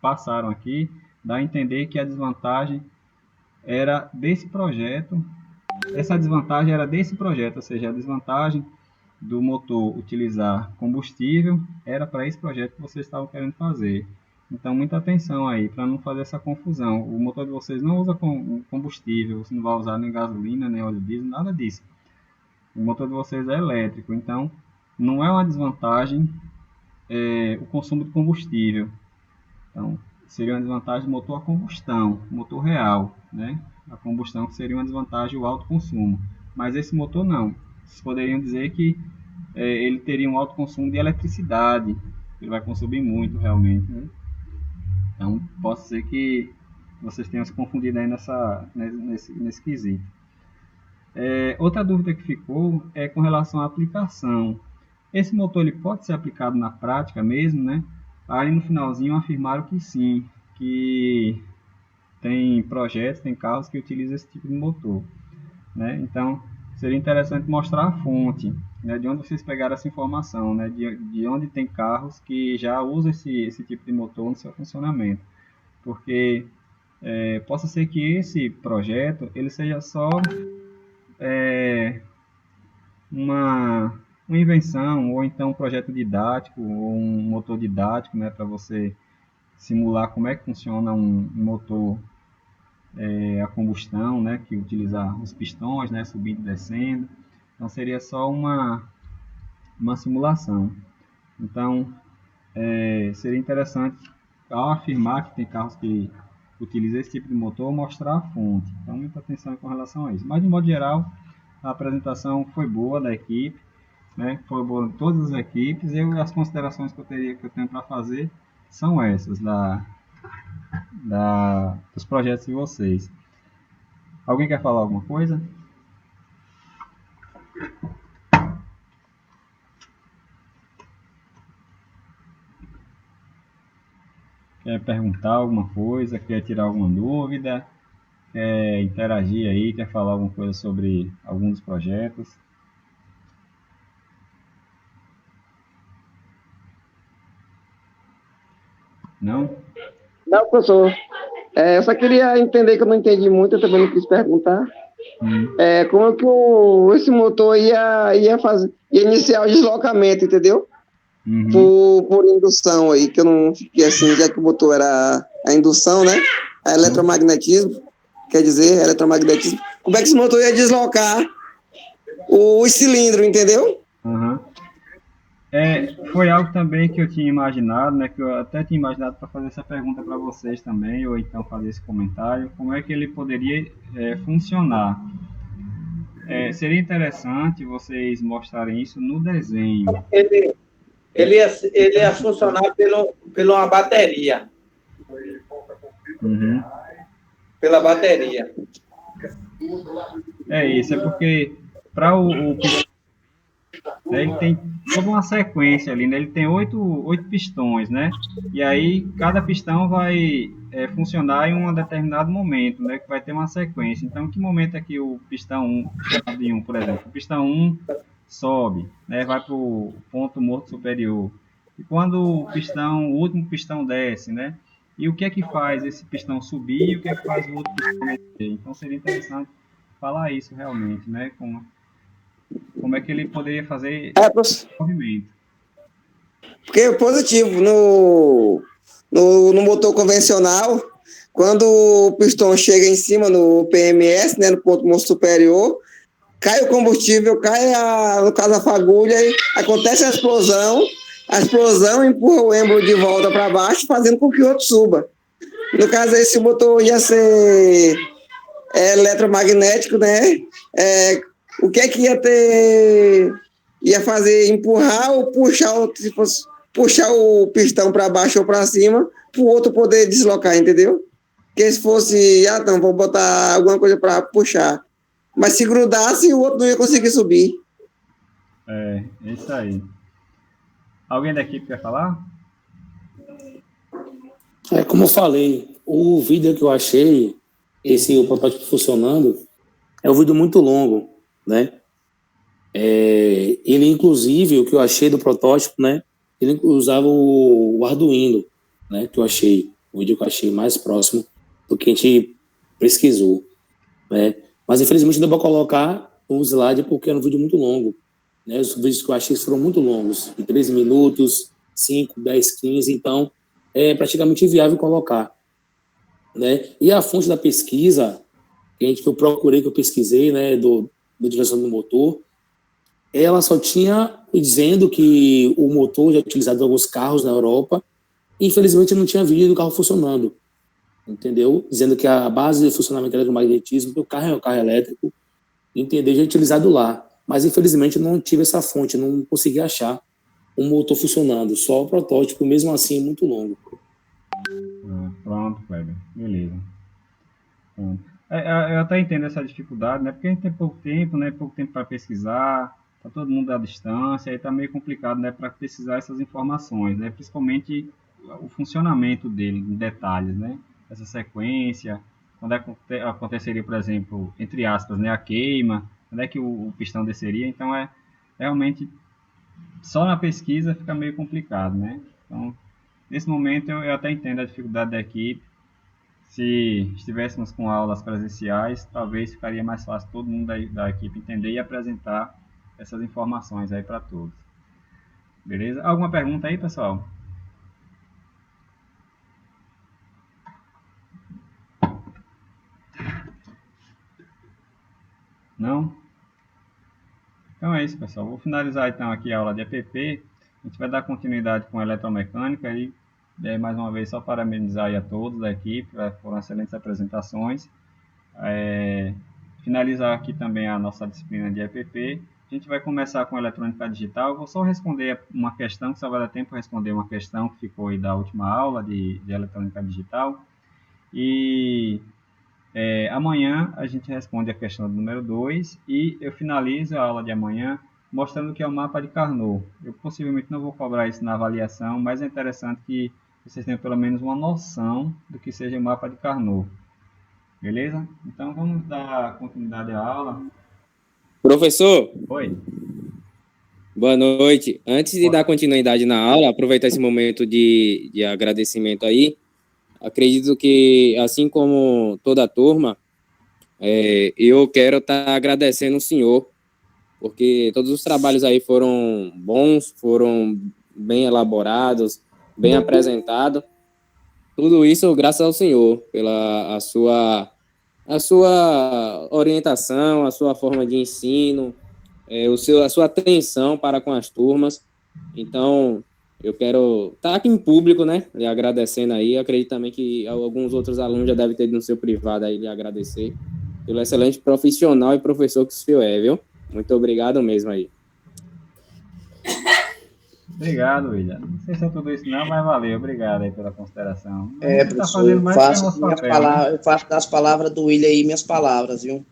passaram aqui, dá a entender que a desvantagem era desse projeto, essa desvantagem era desse projeto, ou seja, a desvantagem do motor utilizar combustível era para esse projeto que vocês estavam querendo fazer. Então, muita atenção aí, para não fazer essa confusão. O motor de vocês não usa combustível, você não vai usar nem gasolina, nem óleo diesel, nada disso. O motor de vocês é elétrico, então não é uma desvantagem o consumo de combustível. Então, seria uma desvantagem do motor a combustão, motor real, né? A combustão que seria uma desvantagem o alto consumo. Mas esse motor não. Vocês poderiam dizer que ele teria um alto consumo de eletricidade, ele vai consumir muito realmente, né? Então, posso dizer que vocês tenham se confundido aí nesse quesito. Outra dúvida que ficou é com relação à aplicação. Esse motor ele pode ser aplicado na prática mesmo, né? Aí no finalzinho afirmaram que sim, que tem projetos, tem carros que utilizam esse tipo de motor, né? Então, seria interessante mostrar a fonte, né? De onde vocês pegaram essa informação, né? De onde tem carros que já usam esse tipo de motor no seu funcionamento. Porque possa ser que esse projeto ele seja só uma invenção, ou então um projeto didático, ou um motor didático, né, para você simular como é que funciona um motor a combustão, né, que utiliza os pistões, né, subindo e descendo. Então, seria só uma simulação. Então, seria interessante, ao afirmar que tem carros que utilizam esse tipo de motor, mostrar a fonte. Então, muita atenção com relação a isso. Mas, de modo geral, a apresentação foi boa da equipe, né? Foi boa de todas as equipes. As considerações que eu tenho para fazer são essas, dos projetos de vocês. Alguém quer falar alguma coisa? Quer perguntar alguma coisa? Quer tirar alguma dúvida? Quer interagir aí? Quer falar alguma coisa sobre algum dos projetos? Não? Não, professor. Eu só queria entender, que eu não entendi muito, eu também não quis perguntar. Como é que esse motor ia iniciar o deslocamento, entendeu? Por indução aí, que eu não fiquei assim, já que o motor era a indução, né? A eletromagnetismo, quer dizer, eletromagnetismo. Como é que esse motor ia deslocar o cilindro, entendeu? Foi algo também que eu tinha imaginado, né? Que eu até tinha imaginado para fazer essa pergunta para vocês também, ou então fazer esse comentário, como é que ele poderia funcionar. Seria interessante vocês mostrarem isso no desenho. Ele ia funcionar pela uma bateria. Pela bateria. Isso é porque para o né? Ele tem toda uma sequência ali, né? Ele tem oito pistões, né? E aí cada pistão vai funcionar em um determinado momento, né? Que vai ter uma sequência. Então, que momento é que o pistão 1, pistão de 1, por exemplo, o pistão 1 sobe, né? Vai para o ponto morto superior. E quando o último pistão desce, né? E o que é que faz esse pistão subir e o que é que faz o outro pistão descer? Então seria interessante falar isso realmente, né? Como é que ele poderia fazer esse movimento. Porque é positivo, no motor convencional, quando o pistão chega em cima no PMS, né, no ponto morto superior, cai o combustível, no caso a fagulha, e acontece a explosão empurra o êmbolo de volta para baixo, fazendo com que o outro suba. No caso, esse motor ia ser eletromagnético, né? O que é que ia ter? Ia fazer empurrar ou puxar o pistão para baixo ou para cima, para o outro poder deslocar, entendeu? Porque se fosse, não, vou botar alguma coisa para puxar. Mas se grudasse, o outro não ia conseguir subir. É isso aí. Alguém da equipe quer falar? Como eu falei, o vídeo que eu achei, o protótipo funcionando, é um vídeo muito longo, né? Ele, inclusive, o que eu achei do protótipo, né? Ele usava o Arduino, né? Que eu achei, o vídeo que eu achei mais próximo do que a gente pesquisou, né? Mas, infelizmente, não deu para colocar o slide porque era um vídeo muito longo, né? Os vídeos que eu achei foram muito longos, de 13 minutos, 5, 10, 15, então é praticamente inviável colocar, né? E a fonte da pesquisa que eu procurei, que eu pesquisei, né, do direção do motor, ela só tinha dizendo que o motor já é utilizado em alguns carros na Europa, e infelizmente não tinha vídeo do carro funcionando, entendeu? Dizendo que a base de funcionamento eletromagnetismo do carro é um carro elétrico, entendeu? Já é utilizado lá, mas infelizmente não tive essa fonte, não consegui achar um motor funcionando, só o protótipo, mesmo assim, muito longo. Pronto, Kleber, beleza. Pronto. Eu até entendo essa dificuldade, né? Porque a gente tem pouco tempo, né? Pouco tempo para pesquisar, tá todo mundo à distância, aí tá meio complicado, né? Para pesquisar essas informações, né? Principalmente o funcionamento dele, em detalhes, né? Essa sequência, quando aconteceria, por exemplo, entre aspas, né? A queima, quando é que o pistão desceria, então realmente só na pesquisa fica meio complicado, né? Então, nesse momento eu até entendo a dificuldade da equipe. Se estivéssemos com aulas presenciais, talvez ficaria mais fácil todo mundo da equipe entender e apresentar essas informações aí para todos. Beleza? Alguma pergunta aí, pessoal? Não? Então é isso, pessoal. Vou finalizar então aqui a aula de EPP. A gente vai dar continuidade com a eletromecânica e mais uma vez só parabenizar aí a todos da equipe, foram excelentes apresentações. Finalizar aqui também a nossa disciplina de EPP. A gente vai começar com eletrônica digital. Eu vou só responder uma questão, que só vai dar tempo para responder uma questão que ficou aí da última aula de eletrônica digital. E amanhã a gente responde a questão do número 2 e eu finalizo a aula de amanhã mostrando o que é o mapa de Carnot. Eu possivelmente não vou cobrar isso na avaliação, mas é interessante que vocês tenham pelo menos uma noção do que seja o mapa de Carnot. Beleza? Então vamos dar continuidade à aula. Professor. Oi. Boa noite. Antes de dar continuidade na aula, aproveitar esse momento de agradecimento aí. Acredito que, assim como toda a turma, eu quero estar agradecendo o senhor, porque todos os trabalhos aí foram bons, foram bem elaborados, bem apresentados. Tudo isso graças ao senhor, pela a sua orientação, a sua forma de ensino, a sua atenção para com as turmas. Então, eu quero estar aqui em público, né, lhe agradecendo aí. Acredito também que alguns outros alunos já devem ter no seu privado aí lhe agradecer pelo excelente profissional e professor que o senhor é, viu? Muito obrigado mesmo aí. Obrigado, William. Não sei se é tudo isso não, mas valeu. Obrigado aí pela consideração. Professor, eu faço das palavras do William aí minhas palavras, viu?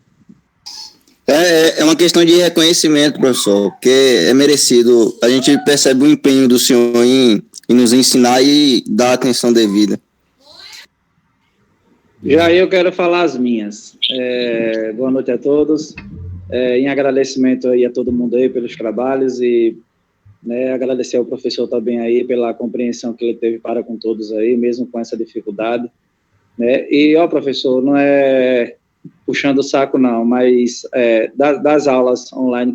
É uma questão de reconhecimento, professor, porque é merecido. A gente percebe o empenho do senhor em nos ensinar e dar a atenção devida. Já eu quero falar as minhas. Boa noite a todos. Em agradecimento aí a todo mundo aí pelos trabalhos e agradecer ao professor também aí pela compreensão que ele teve para com todos aí, mesmo com essa dificuldade. E, professor, não é puxando o saco não, mas das aulas online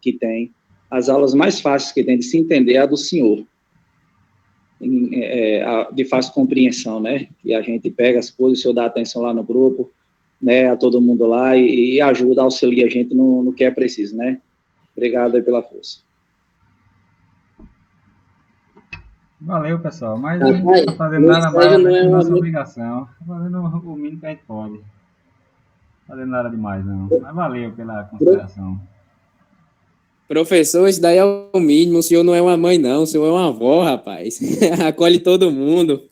que tem, as aulas mais fáceis que tem de se entender é a do senhor, de fácil compreensão, né? E a gente pega as coisas, o senhor dá atenção lá no grupo, a todo mundo lá e ajuda, auxilia a gente no que é preciso, né? Obrigado aí pela força. Valeu, pessoal. Mas a gente não está fazendo nada mais do que nossa obrigação. Está fazendo o mínimo que a gente pode. Não fazendo nada demais, não. Mas valeu pela consideração. Professor, isso daí é o mínimo. O senhor não é uma mãe, não. O senhor é uma avó, rapaz. Acolhe todo mundo.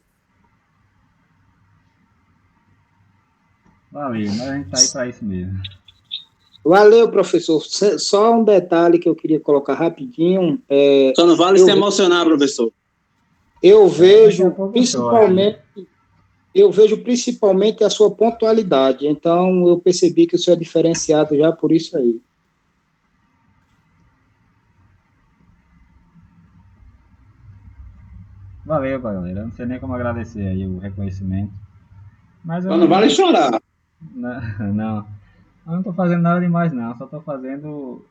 Valeu, mas a gente está aí para isso mesmo. Valeu, professor. Só um detalhe que eu queria colocar rapidinho. Só não vale se emocionar, professor. Eu vejo principalmente a sua pontualidade. Então, eu percebi que o senhor é diferenciado já por isso aí. Valeu, galera. Não sei nem como agradecer aí o reconhecimento. Mas não vale chorar. Não. Eu não estou fazendo nada demais, não. Só estou fazendo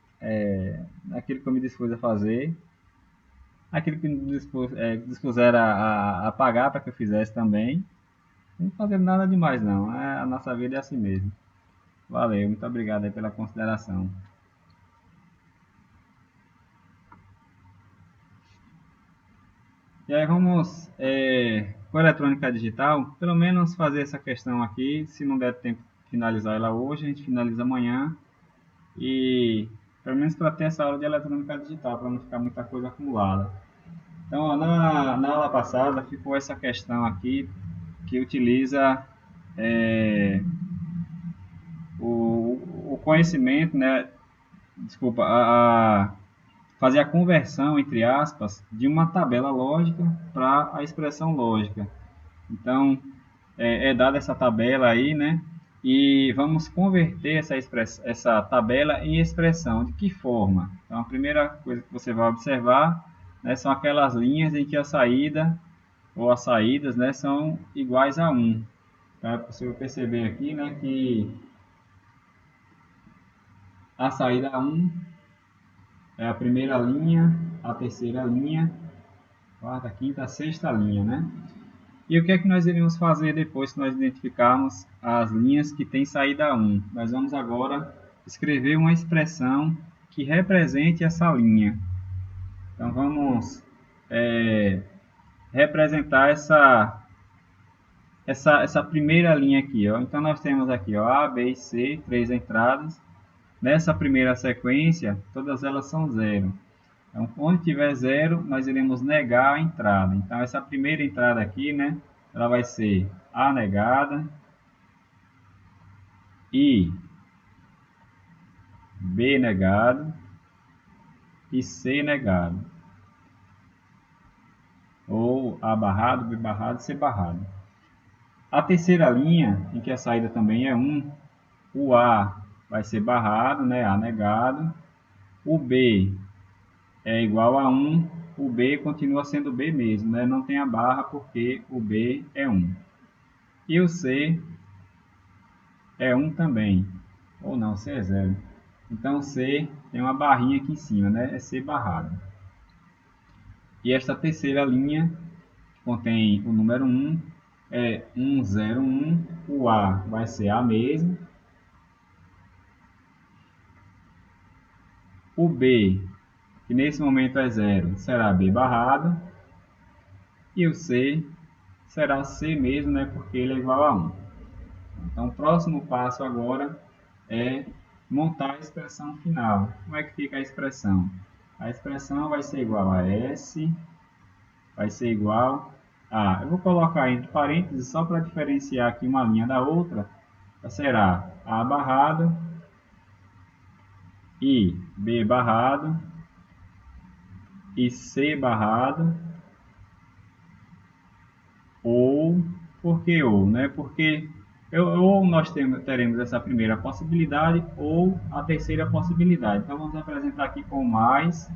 aquilo que eu me dispus a fazer. Aquilo que me dispuseram a pagar para que eu fizesse também. Não estou fazendo nada demais, não. A nossa vida é assim mesmo. Valeu, muito obrigado aí pela consideração. E aí vamos, com a eletrônica digital, pelo menos fazer essa questão aqui. Se não der tempo de finalizar ela hoje, a gente finaliza amanhã. E pelo menos para ter essa aula de eletrônica digital, para não ficar muita coisa acumulada. Então, ó, na aula passada ficou essa questão aqui, que utiliza o conhecimento, né? Desculpa, fazer a conversão, entre aspas, de uma tabela lógica para a expressão lógica. Então, é dada essa tabela aí, né? E vamos converter essa tabela em expressão. De que forma? Então, a primeira coisa que você vai observar, né, são aquelas linhas em que a saída ou as saídas, né, são iguais a 1. Então, é possível perceber aqui, né, que a saída 1 é a primeira linha, a terceira linha, quarta, quinta, sexta linha, né? E o que é que nós iremos fazer depois que nós identificarmos as linhas que têm saída 1? Nós vamos agora escrever uma expressão que represente essa linha. Então vamos representar essa primeira linha aqui, ó. Então nós temos aqui, ó, A, B e C, 3 entradas. Nessa primeira sequência, todas elas são 0. Então, onde tiver 0, nós iremos negar a entrada. Então, essa primeira entrada aqui, né, ela vai ser A negada, I, B negado e C negado. Ou A barrado, B barrado, C barrado. A terceira linha, em que a saída também é 1, o A vai ser barrado, né, A negado. O B é igual a 1, o B continua sendo B mesmo, né? Não tem a barra porque o B é 1. E o C é 1 também, ou não, C é 0. Então C tem uma barrinha aqui em cima, né? É C barrado. E esta terceira linha contém o número 1, é 1, 0, 1. O A vai ser A mesmo. O B, que nesse momento é 0, será B barrado. E o C será C mesmo, né? Porque ele é igual a 1. Então, o próximo passo agora é montar a expressão final. Como é que fica a expressão? A expressão vai ser igual a S, vai ser igual a... Eu vou colocar entre parênteses só para diferenciar aqui uma linha da outra. Será A barrado e B barrado e C barrado, ou, por que ou, né? Porque ou nós teremos essa primeira possibilidade ou a terceira possibilidade. Então vamos apresentar aqui com mais,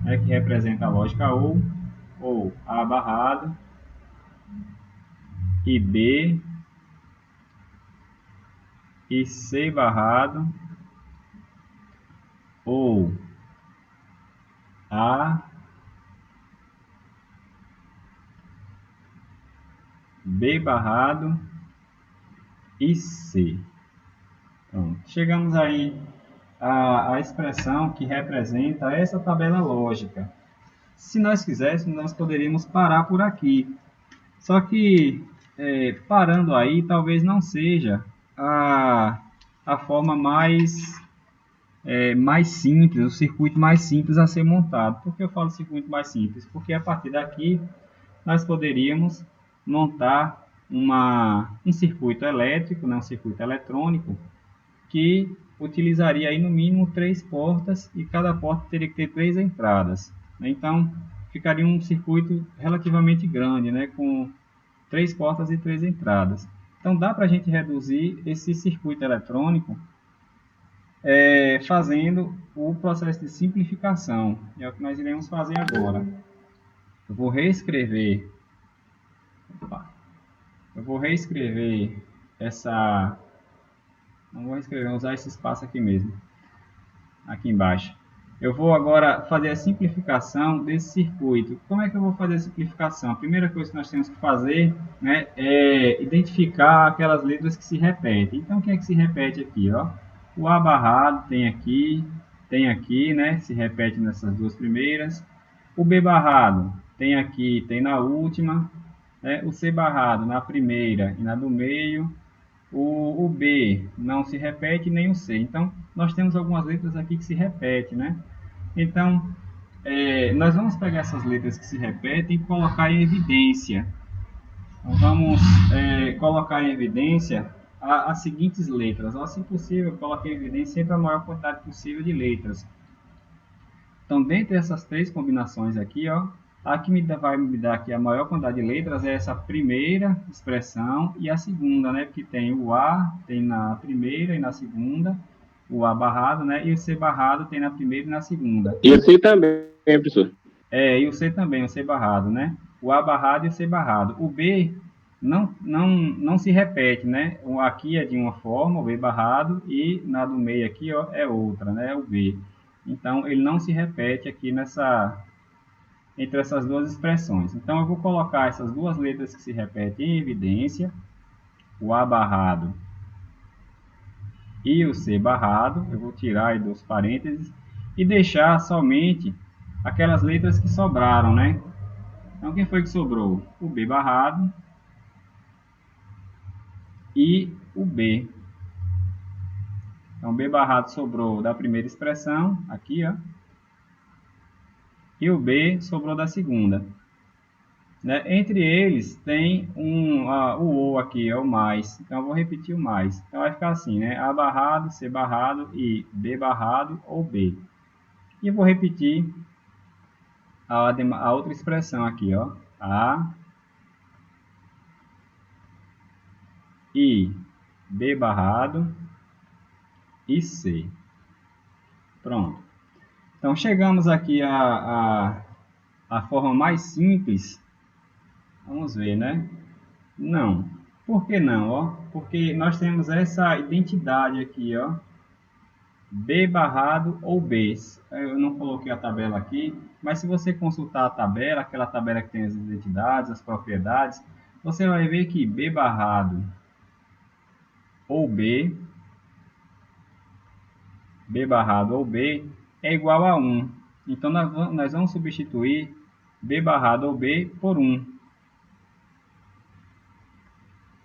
né, que representa a lógica ou A barrado e B e C barrado, ou A, B barrado e C. Pronto. Chegamos aí à expressão que representa essa tabela lógica. Se nós quiséssemos, nós poderíamos parar por aqui. Só que, parando aí, talvez não seja a forma mais simples, o circuito mais simples a ser montado. Por que eu falo circuito mais simples? Porque a partir daqui nós poderíamos montar um circuito elétrico, né, um circuito eletrônico, que utilizaria aí no mínimo 3 portas e cada porta teria que ter 3 entradas. Então, ficaria um circuito relativamente grande, né, com 3 portas e 3 entradas. Então, dá para a gente reduzir esse circuito eletrônico fazendo o processo de simplificação. É o que nós iremos fazer agora. Eu vou reescrever essa... Não vou reescrever, vou usar esse espaço aqui mesmo, aqui embaixo. Eu vou agora fazer a simplificação desse circuito. Como é que eu vou fazer a simplificação? A primeira coisa que nós temos que fazer, né, é identificar aquelas letras que se repetem. Então, o que é que se repete aqui? Ó? O A barrado tem aqui, né, se repete nessas duas primeiras. O B barrado tem aqui, tem na última. Né? O C barrado na primeira e na do meio. O B não se repete, nem o C. Então, nós temos algumas letras aqui que se repetem, né? Então, nós vamos pegar essas letras que se repetem e colocar em evidência. Então, vamos colocar em evidência as seguintes letras. Ou, se possível, coloque em evidência sempre a maior quantidade possível de letras. Então, dentre essas 3 combinações aqui, ó, a que vai me dar aqui a maior quantidade de letras é essa primeira expressão e a segunda, né? Porque tem o A, tem na primeira e na segunda, o A barrado, né? E o C barrado tem na primeira e na segunda. E o C também, professor? E o C também, o C barrado, né? O A barrado e o C barrado. O B não se repete, né? Aqui é de uma forma, o B barrado, e na do meio aqui, ó, é outra, né? O B. Então, ele não se repete aqui entre essas duas expressões. Então, eu vou colocar essas duas letras que se repetem em evidência, o A barrado e o C barrado. Eu vou tirar aí dos parênteses e deixar somente aquelas letras que sobraram, né? Então, quem foi que sobrou? O B barrado e o B. Então, B barrado sobrou da primeira expressão, aqui, ó. E o B sobrou da segunda. Né? Entre eles tem o ou aqui, é o mais. Então, eu vou repetir o mais. Então, vai ficar assim, né? A barrado, C barrado e B barrado ou B. E eu vou repetir a outra expressão aqui, ó. A e B barrado e C. Pronto. Então, chegamos aqui à forma mais simples. Vamos ver, né? Não. Por que não? Ó? Porque nós temos essa identidade aqui, ó. B barrado ou B. Eu não coloquei a tabela aqui, mas se você consultar a tabela, aquela tabela que tem as identidades, as propriedades, você vai ver que B barrado ou B barrado ou B é igual a 1. Então, nós vamos substituir B barrado ou B por 1.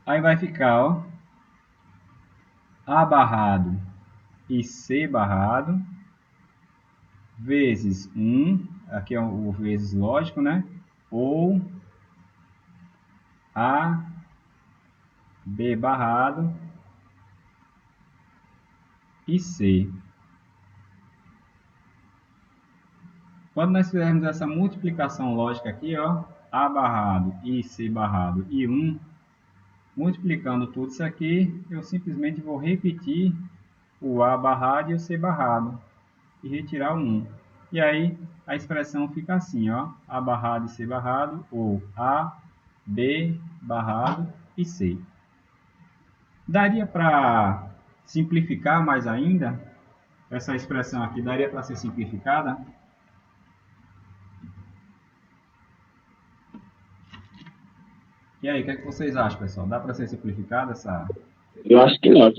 Aí vai ficar, ó, A barrado e C barrado vezes 1, aqui é o vezes lógico, né? Ou A B barrado e C. Quando nós fizermos essa multiplicação lógica aqui, ó, A barrado e C barrado e 1, multiplicando tudo isso aqui, eu simplesmente vou repetir o A barrado e o C barrado e retirar o 1. E aí a expressão fica assim, ó, A barrado e C barrado, ou A, B barrado e C. Daria para simplificar mais ainda? Essa expressão aqui daria para ser simplificada? E aí, o que é que vocês acham, pessoal? Dá para ser simplificada essa? Eu acho que não.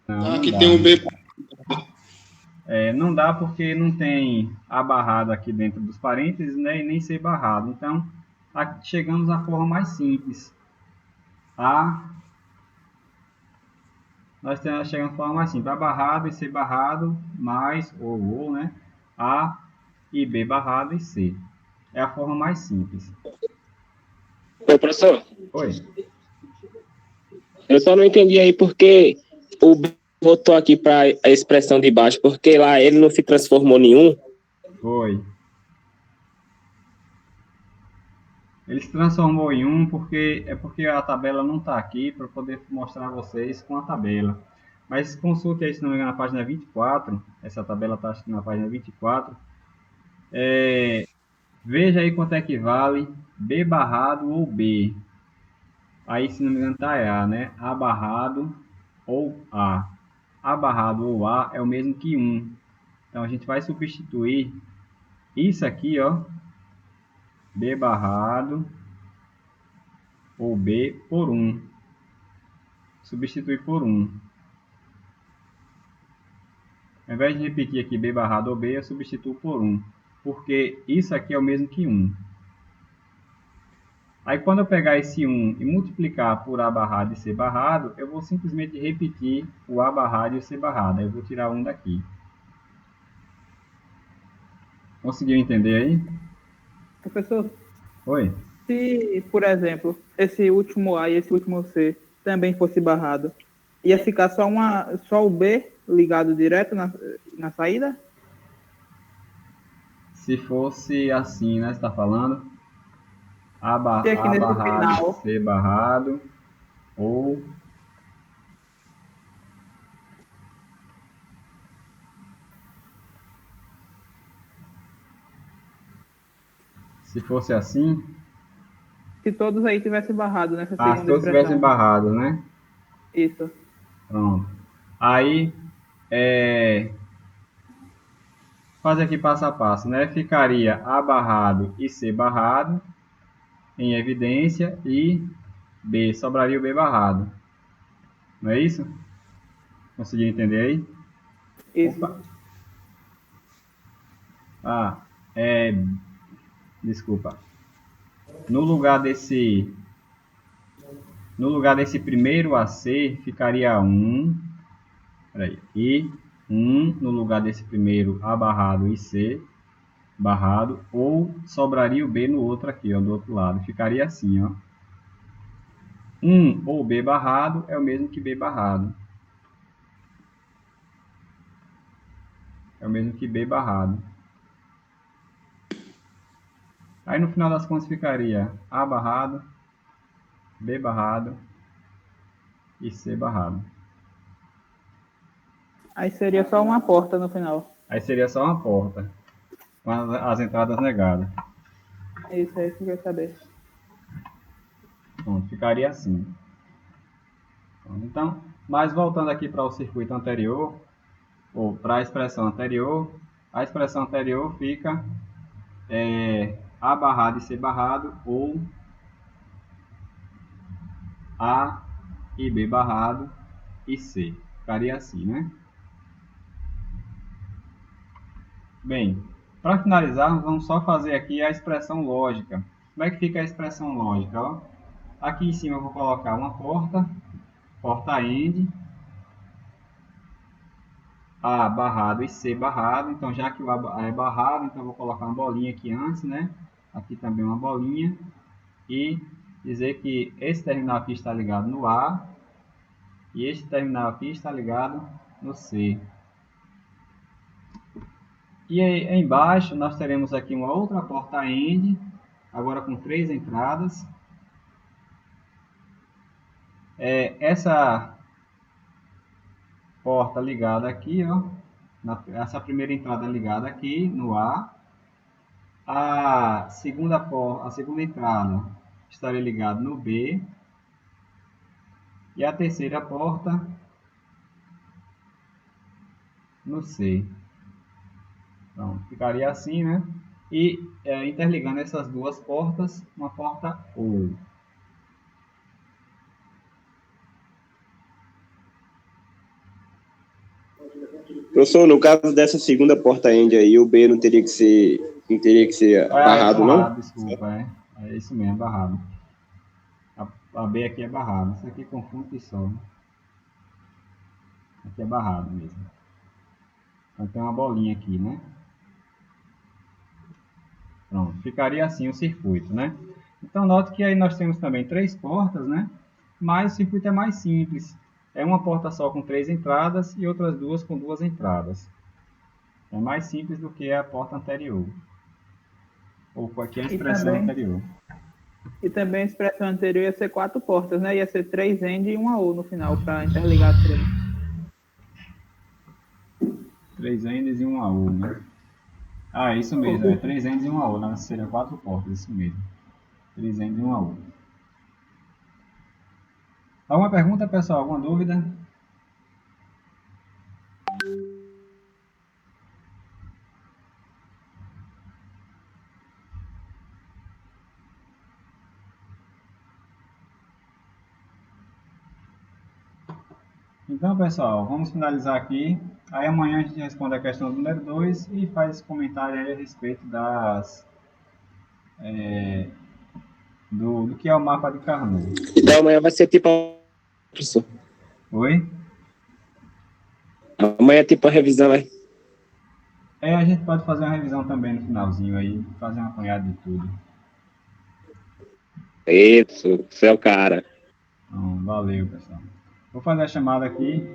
Não, Aqui não tem um B. não dá porque não tem A barrado aqui dentro dos parênteses, né, e nem C barrado. Então, aqui chegamos à forma mais simples. Nós chegamos à forma mais simples. A barrado e C barrado mais ou, né? A e B barrado e C. É a forma mais simples. Ô, professor, Oi. eu só não entendi aí porque o B voltou aqui para a expressão de baixo, porque lá ele não se transformou em 1. Foi. Ele se transformou em 1 porque a tabela não está aqui para poder mostrar a vocês com a tabela. Mas consulte aí, se não me engano, na página 24. Essa tabela está na página 24. Veja aí quanto é que vale B barrado ou B. Aí, se não me engano, está A, né? A barrado ou A. A barrado ou A é o mesmo que 1. Então, a gente vai substituir isso aqui, ó, B barrado ou B por 1. Substituir por 1. Ao invés de repetir aqui B barrado ou B, eu substituo por 1. Porque isso aqui é o mesmo que 1. Aí, quando eu pegar esse 1 e multiplicar por A barrado e C barrado, eu vou simplesmente repetir o A barrado e o C barrado. Aí eu vou tirar 1 daqui. Conseguiu entender aí? Professor, Oi? se, por exemplo, esse último A e esse último C também fosse barrado, ia ficar só o B ligado direto na saída? Se fosse assim, né? Você está falando? A Se aqui nesse barrado, final, C barrado, ou... Se fosse assim... se todos aí tivessem barrado nessa Ah, se segunda todos tivessem expressão. barrado, né? Isso. Pronto. Aí, fazer aqui passo a passo, né? Ficaria A barrado e C barrado em evidência e B, sobraria o B barrado. Não é isso? Conseguiu entender aí? Isso. Opa. Desculpa. No lugar desse primeiro AC ficaria 1. Peraí. E 1 no lugar desse primeiro A barrado e C barrado, ou sobraria o B no outro aqui, ó, do outro lado. Ficaria assim, ó. 1 ou B barrado é o mesmo que B barrado. É o mesmo que B barrado. Aí no final das contas ficaria A barrado, B barrado e C barrado. Aí seria só uma porta no final. Aí seria só uma porta, com as entradas negadas. É isso aí que eu queria saber. Pronto, ficaria assim. Então, mas voltando aqui para o circuito anterior, ou para a expressão anterior fica A barrado e C barrado, ou A e B barrado e C. Ficaria assim, né? Bem, para finalizar, vamos só fazer aqui a expressão lógica. Como é que fica a expressão lógica? Ó? Aqui em cima eu vou colocar uma porta end, A barrado e C barrado. Então, já que o A é barrado, então eu vou colocar uma bolinha aqui antes, né? Aqui também uma bolinha. E dizer que esse terminal aqui está ligado no A e este terminal aqui está ligado no C. E aí, embaixo nós teremos aqui uma outra porta end, agora com 3 entradas. Essa porta ligada aqui, ó, essa primeira entrada ligada aqui no A. A segunda entrada estaria ligada no B. E a terceira porta no C. Então, ficaria assim, né? E interligando essas duas portas, uma porta OU. Professor, no caso dessa segunda porta end aí, o B não teria que ser barrado, não? Desculpa, é isso mesmo, barrado. A B aqui é barrado. Isso aqui confunde que só. Aqui é barrado mesmo. Então tem uma bolinha aqui, né? Pronto, ficaria assim o circuito, né? Então note que aí nós temos também 3 portas, né? Mas o circuito é mais simples. É uma porta só com 3 entradas e outras 2 com 2 entradas. É mais simples do que a porta anterior. Ou aqui a expressão anterior. E também a expressão anterior ia ser 4 portas, né? Ia ser 3 end e uma OU no final, para interligar as 3 ends e uma OU, né? Ah, isso mesmo, 3 ends e uma OU, né? Seria 4 portas, isso mesmo. 3 ends e uma OU. Alguma pergunta, pessoal? Alguma dúvida? Então, pessoal, vamos finalizar aqui. Aí amanhã a gente responde a questão número 2 e faz esse comentário aí a respeito do que é o mapa de Carnot. Então amanhã vai ser tipo... Professor. Oi? Amanhã é tipo a revisão, vai. A gente pode fazer uma revisão também no finalzinho aí, fazer uma apanhada de tudo. Isso, você é o cara. Então, valeu, pessoal. Vou fazer a chamada aqui.